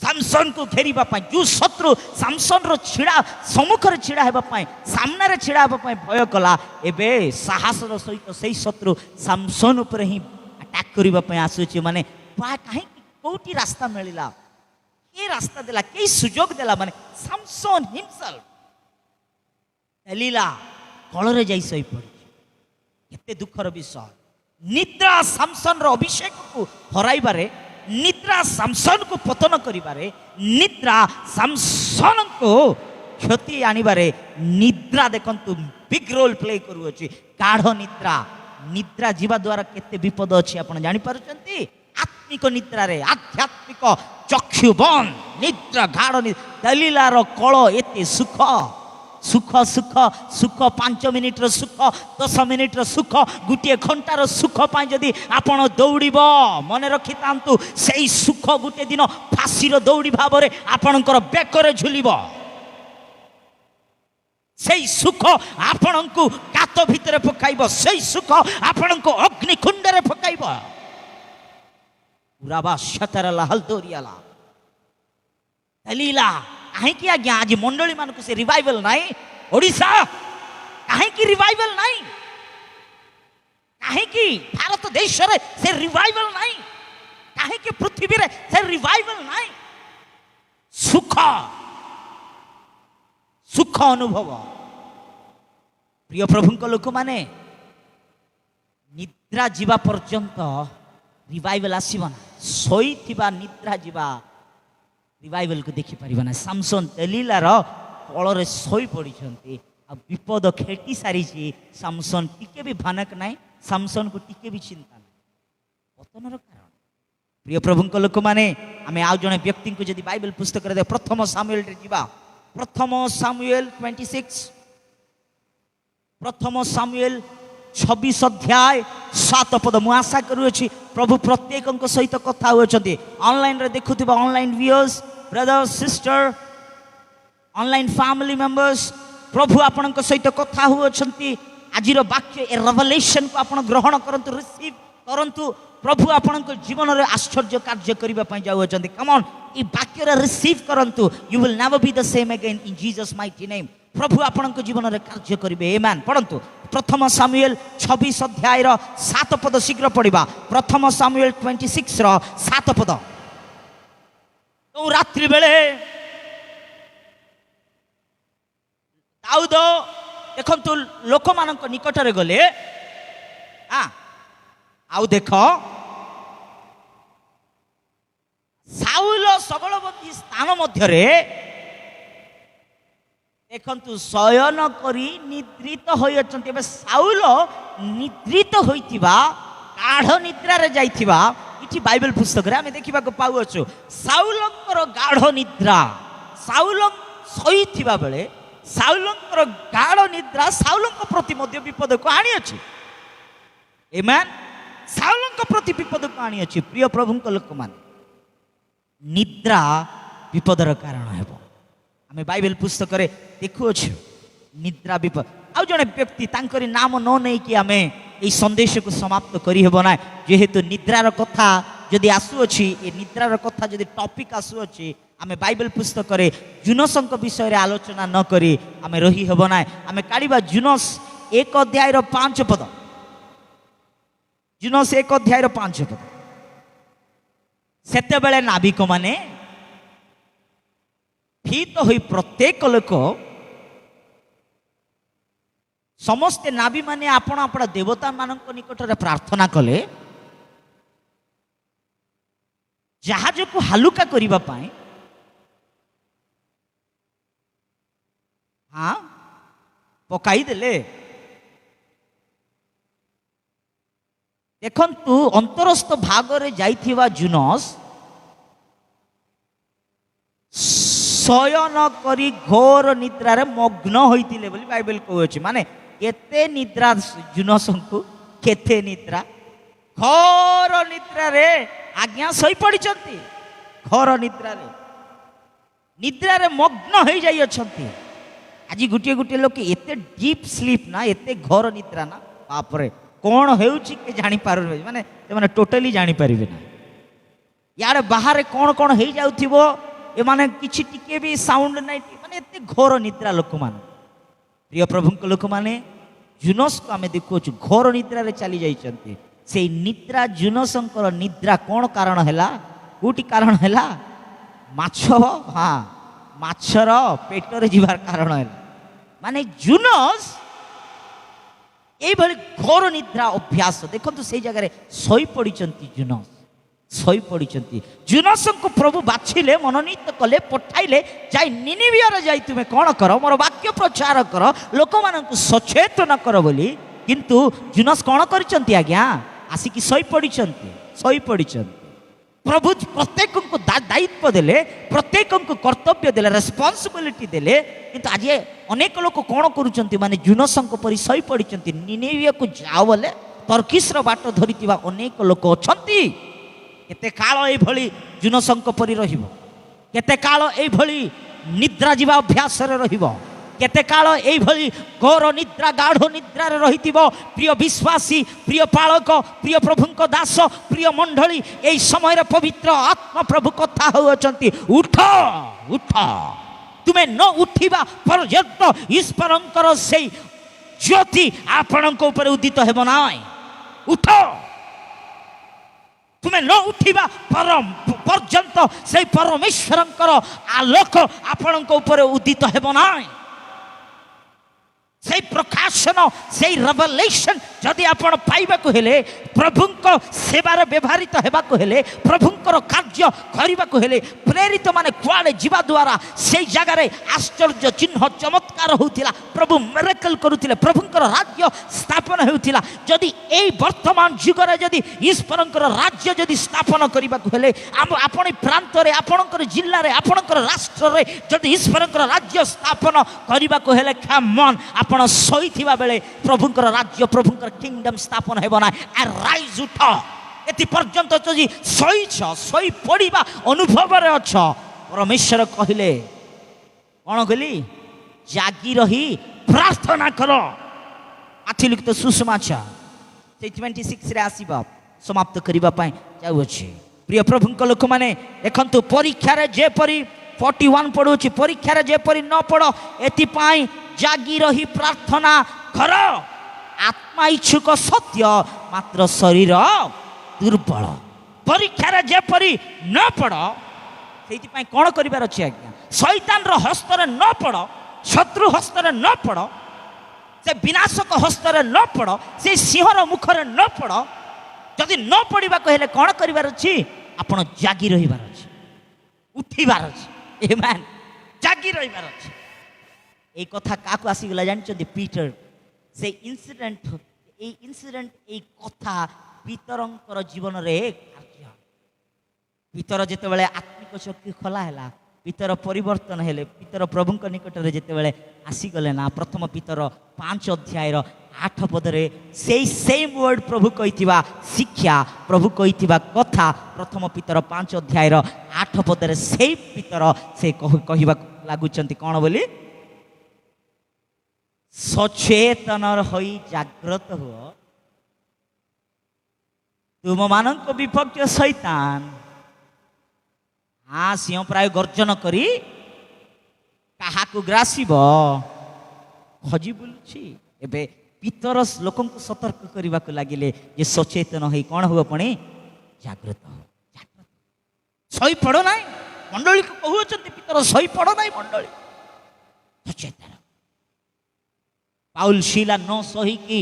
ସାମସନକୁ ଘେରିବା ପାଇଁ। ଯୋଉ ଶତ୍ରୁ ସାମସନର ଛିଡ଼ା ସମ୍ମୁଖରେ ଛିଡ଼ା ହେବା ପାଇଁ, ସାମ୍ନାରେ ଛିଡ଼ା ହେବା ପାଇଁ ଭୟ କଲା, ଏବେ ସାହସର ସହିତ ସେଇ ଶତ୍ରୁ ସାମସନ ଉପରେ ହିଁ ଆଟାକ୍ କରିବା ପାଇଁ ଆସୁଛି। ମାନେ କାହିଁକି, କୋଉଠି ରାସ୍ତା ମିଳିଲା, କିଏ ରାସ୍ତା ଦେଲା, କିଏ ସୁଯୋଗ ଦେଲା? ମାନେ ସାମସନ ହିମସେଲ୍ଫ ଦଲିଲା କଳରେ ଯାଇ ଶୋଇ ପଡ଼ିଛି। କେତେ ଦୁଃଖର ବିଷୟ। ନିଦ୍ରା ସାମସନର ଅଭିଷେକକୁ ହରାଇବାରେ, ନିଦ୍ରା ସାମସନକୁ ପତନ କରିବାରେ, ନିଦ୍ରା ସାମସନକୁ କ୍ଷତି ଆଣିବାରେ ନିଦ୍ରା ଦେଖନ୍ତୁ ବିଗ ରୋଲ ପ୍ଲେ କରୁଅଛି। ଗାଢ ନିଦ୍ରା, ନିଦ୍ରା ଯିବା ଦ୍ୱାରା କେତେ ବିପଦ ଅଛି ଆପଣ ଜାଣିପାରୁଛନ୍ତି? ଆତ୍ମିକ ନିଦ୍ରାରେ, ଆଧ୍ୟାତ୍ମିକ ଚକ୍ଷୁ ବନ୍ଦ ନିଦ୍ରା, ଗାଢ ନିଦ୍ରା। ଦଲିଲାର କଳ ଏତେ ସୁଖ, ସୁଖ ସୁଖ ସୁଖ, 5 ମିନିଟର ସୁଖ, 10 ମିନିଟର ସୁଖ, ଗୋଟିଏ ଘଣ୍ଟାର ସୁଖ ପାଇଁ ଯଦି ଆପଣ ଦୌଡ଼ିବ, ମନେ ରଖିଥାନ୍ତୁ ସେଇ ସୁଖ ଗୋଟିଏ ଦିନ ଫାଶୀର ଦୌଡ଼ି ଭାବରେ ଆପଣଙ୍କର ବେକରେ ଝୁଲିବ। ସେଇ ସୁଖ ଆପଣଙ୍କୁ ଗାତ ଭିତରେ ପକାଇବ, ସେଇ ସୁଖ ଆପଣଙ୍କୁ ଅଗ୍ନିକୁଣ୍ଡରେ ପକାଇବ। ଦଲିଲା କାହିଁକି ଆଜ୍ଞା ଆଜି ମଣ୍ଡଳୀ ମାନଙ୍କୁ ସେ ରିଭାଇଭାଲ ନାହିଁ? ଓଡ଼ିଶା କାହିଁକି ରିଭାଇଭାଲ ନାହିଁ? କାହିଁକି ଭାରତ ଦେଶରେ ସେ ରିଭାଇଭାଲ ନାହିଁ? କାହିଁକି ପୃଥିବୀରେ ସେ ରିଭାଇଭାଲ ନାହିଁ? ସୁଖ, ସୁଖ ଅନୁଭବ। ପ୍ରିୟ ପ୍ରଭୁଙ୍କ ଲୋକମାନେ, ନିଦ୍ରା ଯିବା ପର୍ଯ୍ୟନ୍ତ ରିଭାଇଭାଲ ଆସିବ ନା। ଶୋଇଥିବା ନିଦ୍ରା ଯିବା ରିଭାଇଭାଲକୁ ଦେଖିପାରିବ ନା। ସାମସନ ଦଲିଲାର କଳରେ ଶୋଇ ପଡ଼ିଛନ୍ତି, ଆଉ ବିପଦ ଖେଟି ସାରିଛି। ସାମସନ ଟିକେ ବି ଭାନକ ନାହିଁ, ସାମସନକୁ ଟିକେ ବି ଚିନ୍ତା ନାହିଁ। ପତନର କାରଣ। ପ୍ରିୟ ପ୍ରଭୁଙ୍କ ଲୋକମାନେ, ଆମେ ଆଉ ଜଣେ ବ୍ୟକ୍ତିଙ୍କୁ ଯଦି ବାଇବେଲ ପୁସ୍ତକରେ ଦେଖ, ପ୍ରଥମ ସାମୁଏଲରେ ଯିବା। ପ୍ରଥମ ସାମୁଏଲ 26, ପ୍ରଥମ ସାମୁଏଲ 26 ଅଧ୍ୟାୟ 7 ପଦ। ମୁଁ ଆଶା କରୁଅଛି ପ୍ରଭୁ ପ୍ରତ୍ୟେକଙ୍କ ସହିତ କଥା ହେଉଛନ୍ତି। ଅନଲାଇନରେ ଦେଖୁଥିବା online viewers, brother sister, online family members, ପ୍ରଭୁ ଆପଣଙ୍କ ସହିତ କଥା ହେଉଛନ୍ତି। ଆଜିର ବାକ୍ୟ, ଏ ରେଭେଲେସନକୁ ଆପଣ ଗ୍ରହଣ କରନ୍ତୁ, ରିସିଭ କରନ୍ତୁ। ପ୍ରଭୁ ଆପଣଙ୍କ ଜୀବନରେ ଆଶ୍ଚର୍ଯ୍ୟ କାର୍ଯ୍ୟ କରିବା ପାଇଁ ଯାଉଅଛନ୍ତି। କମ ଅନ୍, এই ବାକ୍ୟର ରିସିଭ କରନ୍ତୁ। You will never be the same again in Jesus mighty name. ପ୍ରଭୁ ଆପଣଙ୍କ ଜୀବନରେ କାର୍ଯ୍ୟ କରିବେ। ଆମେନ୍। ପଢ଼ନ୍ତୁ ପ୍ରଥମ ସାମୁଏଲ 26 ଅଧ୍ୟାୟର 7 ପଦ, ଶୀଘ୍ର ପଢ଼ିବା। ପ୍ରଥମ ସାମୁଏଲ 26ର 7 ପଦ। ରାତ୍ରି ବେଳେ ଦାଉଦ ଦେଖନ୍ତୁ ଲୋକମାନଙ୍କ ନିକଟରେ ଗଲେ, ଆଉ ଦେଖ ସାଉଲ ସବଳବତୀ ସ୍ଥାନ ମଧ୍ୟରେ ଦେଖନ୍ତୁ ଶୟନ କରି ନିଦ୍ରିତ ହୋଇଅଛନ୍ତି। ଏବେ ସାଉଲ ନିଦ୍ରିତ ହୋଇଥିବା, ଗାଢ ନିଦ୍ରାରେ ଯାଇଥିବା ଏଠି ବାଇବେଲ ପୁସ୍ତକରେ ଆମେ ଦେଖିବାକୁ ପାଉଅଛୁ। ସାଉଲଙ୍କର ଗାଢ ନିଦ୍ରା, ସାଉଲ ଶୋଇଥିବା ବେଳେ ସାଉଲଙ୍କର ଗାଢ ନିଦ୍ରା ସାଉଲଙ୍କ ପ୍ରତି ମଧ୍ୟ ବିପଦକୁ ଆଣିଅଛି। ଆମେନ୍। ସାଉଲଙ୍କ ପ୍ରତି ବିପଦକୁ ଆଣିଅଛି। ପ୍ରିୟ ପ୍ରଭୁଙ୍କ ଲୋକମାନେ, ନିଦ୍ରା ବିପଦର କାରଣ ହେବ। ଆମେ ବାଇବେଲ ପୁସ୍ତକରେ ଦେଖୁଅଛୁ ନିଦ୍ରା ବିପଦ। ଆଉ ଜଣେ ବ୍ୟକ୍ତି, ତାଙ୍କରି ନାମ ନ ନେଇକି ଆମେ এই ସନ୍ଦେଶକୁ ସମାପ୍ତ କରିହେବ ନାହିଁ। ଯେହେତୁ ନିଦ୍ରାର କଥା ଯଦି ଆସୁଅଛି, ଏ ନିଦ୍ରାର କଥା ଯଦି ଟପିକ ଆସୁଅଛି, ଆମେ ବାଇବେଲ ପୁସ୍ତକରେ ଜୁନସଙ୍କ ବିଷୟରେ ଆଲୋଚନା ନ କରି ଆମେ ରହିହେବ ନାହିଁ। ଆମେ କାଢ଼ିବା ଜୁନସ एक अध्याय 5 पद, जुनस 1 अध्याय 5 पद। सेते बेले नाविक माने भीत होई प्रत्येक लोक समस्ते नाबी माने आपण आपण देवता मानक निकट रे प्रार्थना कले जहाज को हालुका करिबा पाए। हाँ पकाई देले। देखंतु अंतरस्थ भागरे जाइथिबा जुनस शयन करी घोर निद्रा रे मग्न होइतिले बोली बाइबल कहउछि। माने केते निद्रा जुनसंकु, केते निद्रा, घोर निद्रा रे आज्ञा सही पड़िचंती। घोर निद्रा रे मग्न हो जाई अछंती। आज गुटे गुटे लोक एते डीप स्लीप ना, एते घोर निद्रा ना, बाप रे कौन होउछि के जानि पारु माने से माने टोटली जानि परिबे ना। यार बाहर कौन कौन हो जाउथिबो ए माने किछि टिके भी साउंड नै, माने एते घोर निद्रा लोक मान। प्रिय प्रभु को लोक माने जुनस को आमे देखुछु घोर निद्रा रे चली जाइचंती। से निद्रा जुनसंकर निद्रा कौन कारण हैला, कोटी कारण हैला, माछ, हाँ माछर पेटर जीवार कारण हैला। माने जुनस एई भली घोर निद्रा अभ्यास देखंतु से जगह रे सोई पड़िचंती। जुनस सोई पड़िचंती। जुनसंको प्रभु बाछिले, मनोनीत कले, पठाइले जाई निनिवियर जाई तुमे कौन कर मोर वाक्य प्रचार कर, लोक मानकु सचेतन कर बोली। किंतु जुनस कौन करिचंती आज्ञा, आसिकी सोई पड़िचंती। सोई पड़िचंती। प्रभु प्रत्येक को दायित्व देले, प्रत्येक को कर्तव्य देले, रेस्पॉन्सिबिलिटी देले। किंतु आज अनेक लोक कौन करुचंती, माने जुनसंको परि सोई पड़िचंती। निनिविया को जाओ बोले तर्किस्र बाट धरितिबा अनेक लोक अछंती। केते काल एई भली जुनसंको परि रहिबो, केते काल एई भली निद्रा जीवा अभ्यास रे रहिबो, केते काल एई भली घोर निद्रा गाढ़ निद्रा रे रहितिबो। प्रिय विश्वासी, प्रिय पालक, प्रिय प्रभुको दास, प्रिय मंडली, एई समय रे पवित्र आत्मा प्रभु कथा होउचंती। उठ उठ, तुमे न उठिबा पर्यंत ईश्वरंकर सेई ज्योति आपणको ऊपर उदित हेबो नाय। उठ, तुम्हें न उठिबा पर्यंत से परमेश्वरंकर आलोक आपण ऊपर उदित हेबो नाय। से प्रकाशन, से रेवलेशन जदि आपण पाइबा को हेले, प्रभुंको सेवार व्यवहारित हेबा को हेले, प्रभुंकर कार्य करिबा को हेले, प्रेरित माने कुआडे जीवा द्वारा से जगह रे आश्चर्य चिन्ह चमत्कार होउतिला, प्रभु मिरेकल करूतिले, प्रभुंकर राज्य स्थापन होउतिला। जदि एई वर्तमान युग रे जदि ईश्वरंकर राज्य जदि स्थापन करिबा को हेले, आपण प्रांत रे, आपणकर जिल्ला रे, आपणकर राष्ट्र रे जदि ईश्वरंकर राज्य स्थापन करिबा को हेले, कम ऑन आपण सोईथिबा बेले प्रभुंकर राज्य, प्रभुंकर किंगडम स्थापन हेबो ना। राइज उठ, एति पर्यंत जदि सोईछ, सोई पड़िबा अनुभव रे अछ, परमेश्वर कहिले कोन कहली, जागी रही प्रार्थना करो। आथि लिखित सुसमाचार 26 रे आसीबा समाप्त करिबा पय जाउ अछि। प्रिय प्रभुंक लोक माने देखंतु परीक्षा रे जे परी 41 पढुछि, परीक्षा रे जे परी न पढ़, एति पय जागी रही प्रार्थना कर। आत्मा इच्छुक सत्य, मात्र शरीर दुर्बल। परीक्षा रे जे परी न पढ़, सेति पय कोन करिबार अछि आज्ञा, शैतान रो हस्त रे न पढ़, शत्रु हस्त रे न पढ़, से विनाशक हस्त रे न पढ़, से सिंहर मुख रे न पढ़। जदि न पढ़िबा कहले कोन करिबार अछि, आपण जागी रहिबार अछि, उठिबार अछि। आमेन, जागी रहिबार अछि। এই কথা কাকু আসিগলা জানিছন্তি, পিটার। সেই ইনসিডেন্ট এই কথা পিতরঙ্কর জীবনরে কার্য। পিতর যেতবেলে আত্মিক চক্ষু খোলা হেলা, পিতর পরিবর্তন হেলে, পিতর প্রভুଙ୍କ নিকটরে যেতবেলে আসিগলে না, প্রথম পিতর 5 অধ্যায়র 8 পদরে সেই সেম ওয়ার্ড প্রভু কইতিবা শিক্ষা, প্রভু কইতিবা কথা, প্রথম পিতর 5 অধ্যায়র 8 পদরে সেই পিতর সে কহিবা লাগুচন্তি কোন বলি, सचेतन होई जाग्रत हुओ, तुम मानक विपक्ष शैतान हाँ सिंह प्राय गर्जन करी काहाकु ग्रासिब खजी बुलुछि। एबे पितर लोक सतर्क करने को लगिले जे सचेतन हो कौन हो पुणी जागृत हो सही पड़ ना मंडली को कहते पितर सही पड़ ना मंडली सचेतन पाउल शीला न सहीकि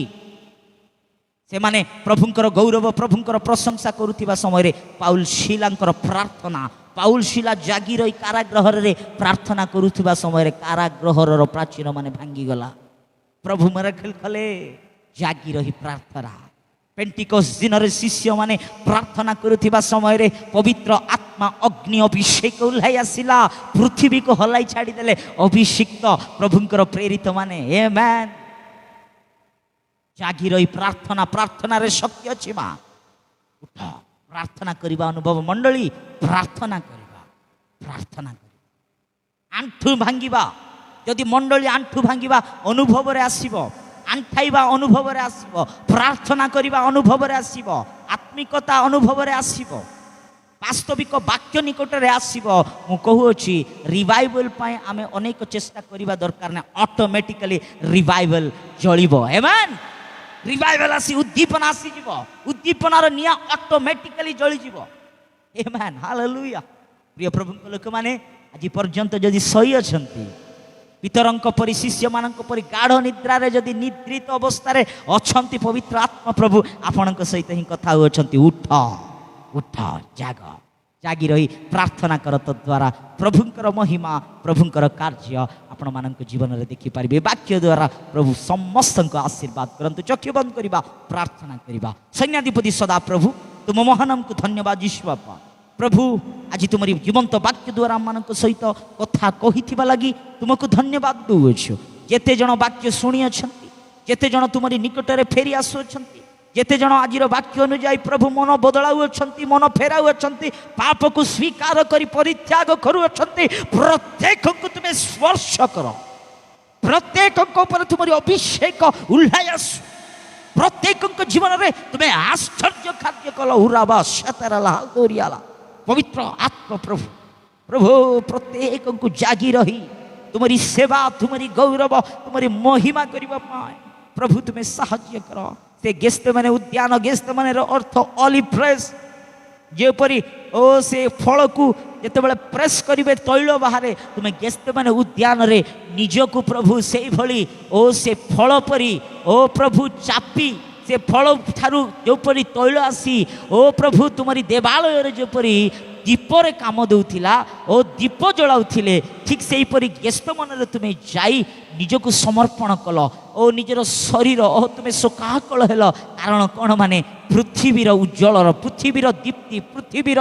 से माने प्रभुंकर गौरव प्रभुंकर प्रशंसा करुवा समय पाउल शीलांकर प्रार्थना पाउल शीला जागी रही कारागृह रे प्रार्थना करुवा समय कारागृहर प्राचीर माने भांगीगला प्रभु मिरेकल कले जागी रही प्रार्थना पेंटिकस दिन रे शिष्य माने प्रार्थना करुवा समय पवित्र आत्मा अग्नि अभिषेक उल्लाई आसिला पृथ्वी को हलाई छाड़ी देले अभिषिक्त प्रभुंकर प्रेरित माने आमेन जागी रही प्रार्थना प्रार्थना रे शक्ति अच्छी माँ उठ प्रार्थना करवा अनुभव मंडली प्रार्थना करवा प्रार्थना करवा आंठु भांगिबा यदि मंडली आंठु भांगिबा अनुभव रे आसीबो आंठाइबा अनुभव रे आसीबो प्रार्थना करवा अनुभव रे आसीबो आत्मिकता अनुभव रे आसीबो वास्तविक वाक्य निकट रे आसीबो मु कहूछि रिवाइवल पाए आमे अनेक चेष्टा करवा दरकार ना ऑटोमेटिकली रिवाइवल जळिबो आमेन रिवाइवल आसी उद्दीपना आसी जीवो उद्दीपनार निया ऑटोमेटिकली जळि जीवो आमेन हालेलुया प्रिय प्रभु लोक माने आज पर्यंत जदि सही अछंती पितरंक परि शिष्य मानक परि गाढ़ निद्रा रे जदि निद्रित अवस्था रे अछंती पवित्र आत्मा प्रभु आपनक सहित ही कथा होछंती उठ उठ जाग जागी रही प्रार्थना कर तद्वारा प्रभुंकर महिमा प्रभुंकर कार्य आपण मानक जीवन रे देखि पारिबे वाक्य द्वारा प्रभु समस्त को आशीर्वाद करंतु चक्षु बंद करिबा प्रार्थना करिबा सैन्याधिपति सदा प्रभु तुम महानम को धन्यवाद यीशु बापा प्रभु आज तुमरी जीवंत वाक्य द्वारा मानक सहित कथा कहिथिबा लागि तुमको धन्यवाद दउछु जेते जण वाक्य सुनी अछंती जेते जण तुमरी निकट रे फेरी आसु अछंती जेते जण आजिर वाक्य अनुଯାयी प्रभु मन बदलाउ अछंती मन फेराउ अछंती पाप को स्वीकार करी परित्याग करू अछंती प्रत्येक को तुमे स्पर्श करो प्रत्येक को ऊपर तुमरी अभिषेक उल्लायस प्रत्येक को जीवन रे तुमे आश्चर्य कार्य कलो हुराबा शतरला दोरियाला पवित्र आत्मा प्रभु प्रभु प्रत्येक को जागी रही तुम्हारी सेवा तुम्हारी गौरव तुम्हारी महिमा करबा पाए प्रभु तुम्हें साहाय्य करो से गेस्ट माने उद्यान गेस्ट माने अर्थ ऑलिव प्रेस जेपरी ओ से फल को जिते बड़े प्रेस करिवे तैल बाहर तुम्हें गेस्ट माने उद्यान रे निजको प्रभु से भली ओ से फल परी ओ प्रभु चापी से फल ठारू जोपरी तैल आसी ओ प्रभु तुम्हारी देवालय रे जोपरी दीपरे काम दउथिला ओ दीप जलाउथिले ठीक से परी गेस्ट मन तुम्हें जाई निजको समर्पण कल ओ निजर शरीर ओ तुम्हें शोकाकल हेल कारण कौन माने पृथ्वीर उज्जवल पृथ्वीर दीप्ति पृथ्वीर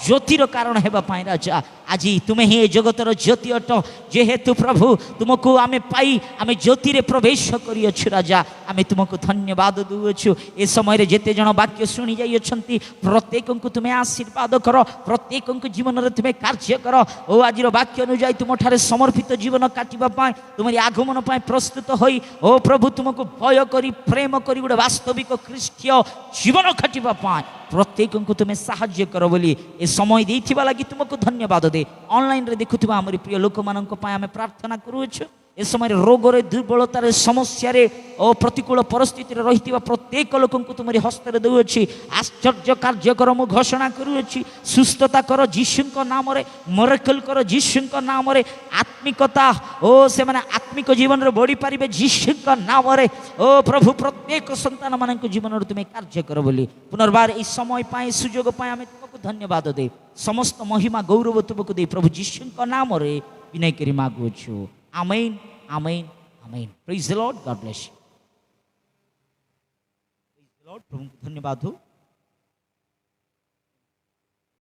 ज्योतिर कारण हेबा पाई राजा आज तुम्हें ही जगतर ज्योति अट जेहेतु प्रभु तुमको आमे पाई आमे ज्योति रे प्रवेश करियछु राजा आमे तुमको धन्यवाद दउछु ए समय रे जेते जण वाक्य सुनी जाई अछंती प्रत्येक को तुम्हें आशीर्वाद करो प्रत्येक को जीवन रे तुम्हें कार्य करो ओ आजिर वाक्य अनुଯାयी तुम ठारे समर्पित जीवन काटिबा पाई तुम्हारी आगमन पाई प्रस्तुत होई ओ प्रभु तुमको भय करी प्रेम करी गोटे वास्तविक ख्रीष्टीय जीवन काटिबा पाई प्रत्येक को तुम्हें साहाय्य कर बोली ए समय देथिबा लागि तुमको धन्यवाद दे ऑनलाइन रे देखुथिबा हमर प्रिय लोक मानक पाई आमे प्रार्थना करूछु ए समय रोग रे दुर्बलतार समस्या रे ओ प्रतिकूल परिस्थिति रे रहितिबा प्रत्येक लोक को तुम्हारी हस्त रे दउछि आश्चर्य कार्य कर मु घोषणा करूछि सुस्थता कर यीशुक नाम रे मिरेकल कर यीशुक नाम रे आत्मिकता ओ से माने आत्मिक जीवन रे बढ़ी पारिबे यीशुक नाम रे ओ प्रभु प्रत्येक संतान मानक जीवन रे तुमे कार्य कर बोली पुनर्बार ई समय पाए सुयोग पाए आमे तुमको धन्यवाद दे समस्त महिमा गौरव तुमको दे प्रभु यीशुक नाम रे विनय करी मागुछु amen amen amen praise the lord God bless you praise the lord प्रभु को धन्यवाद हो।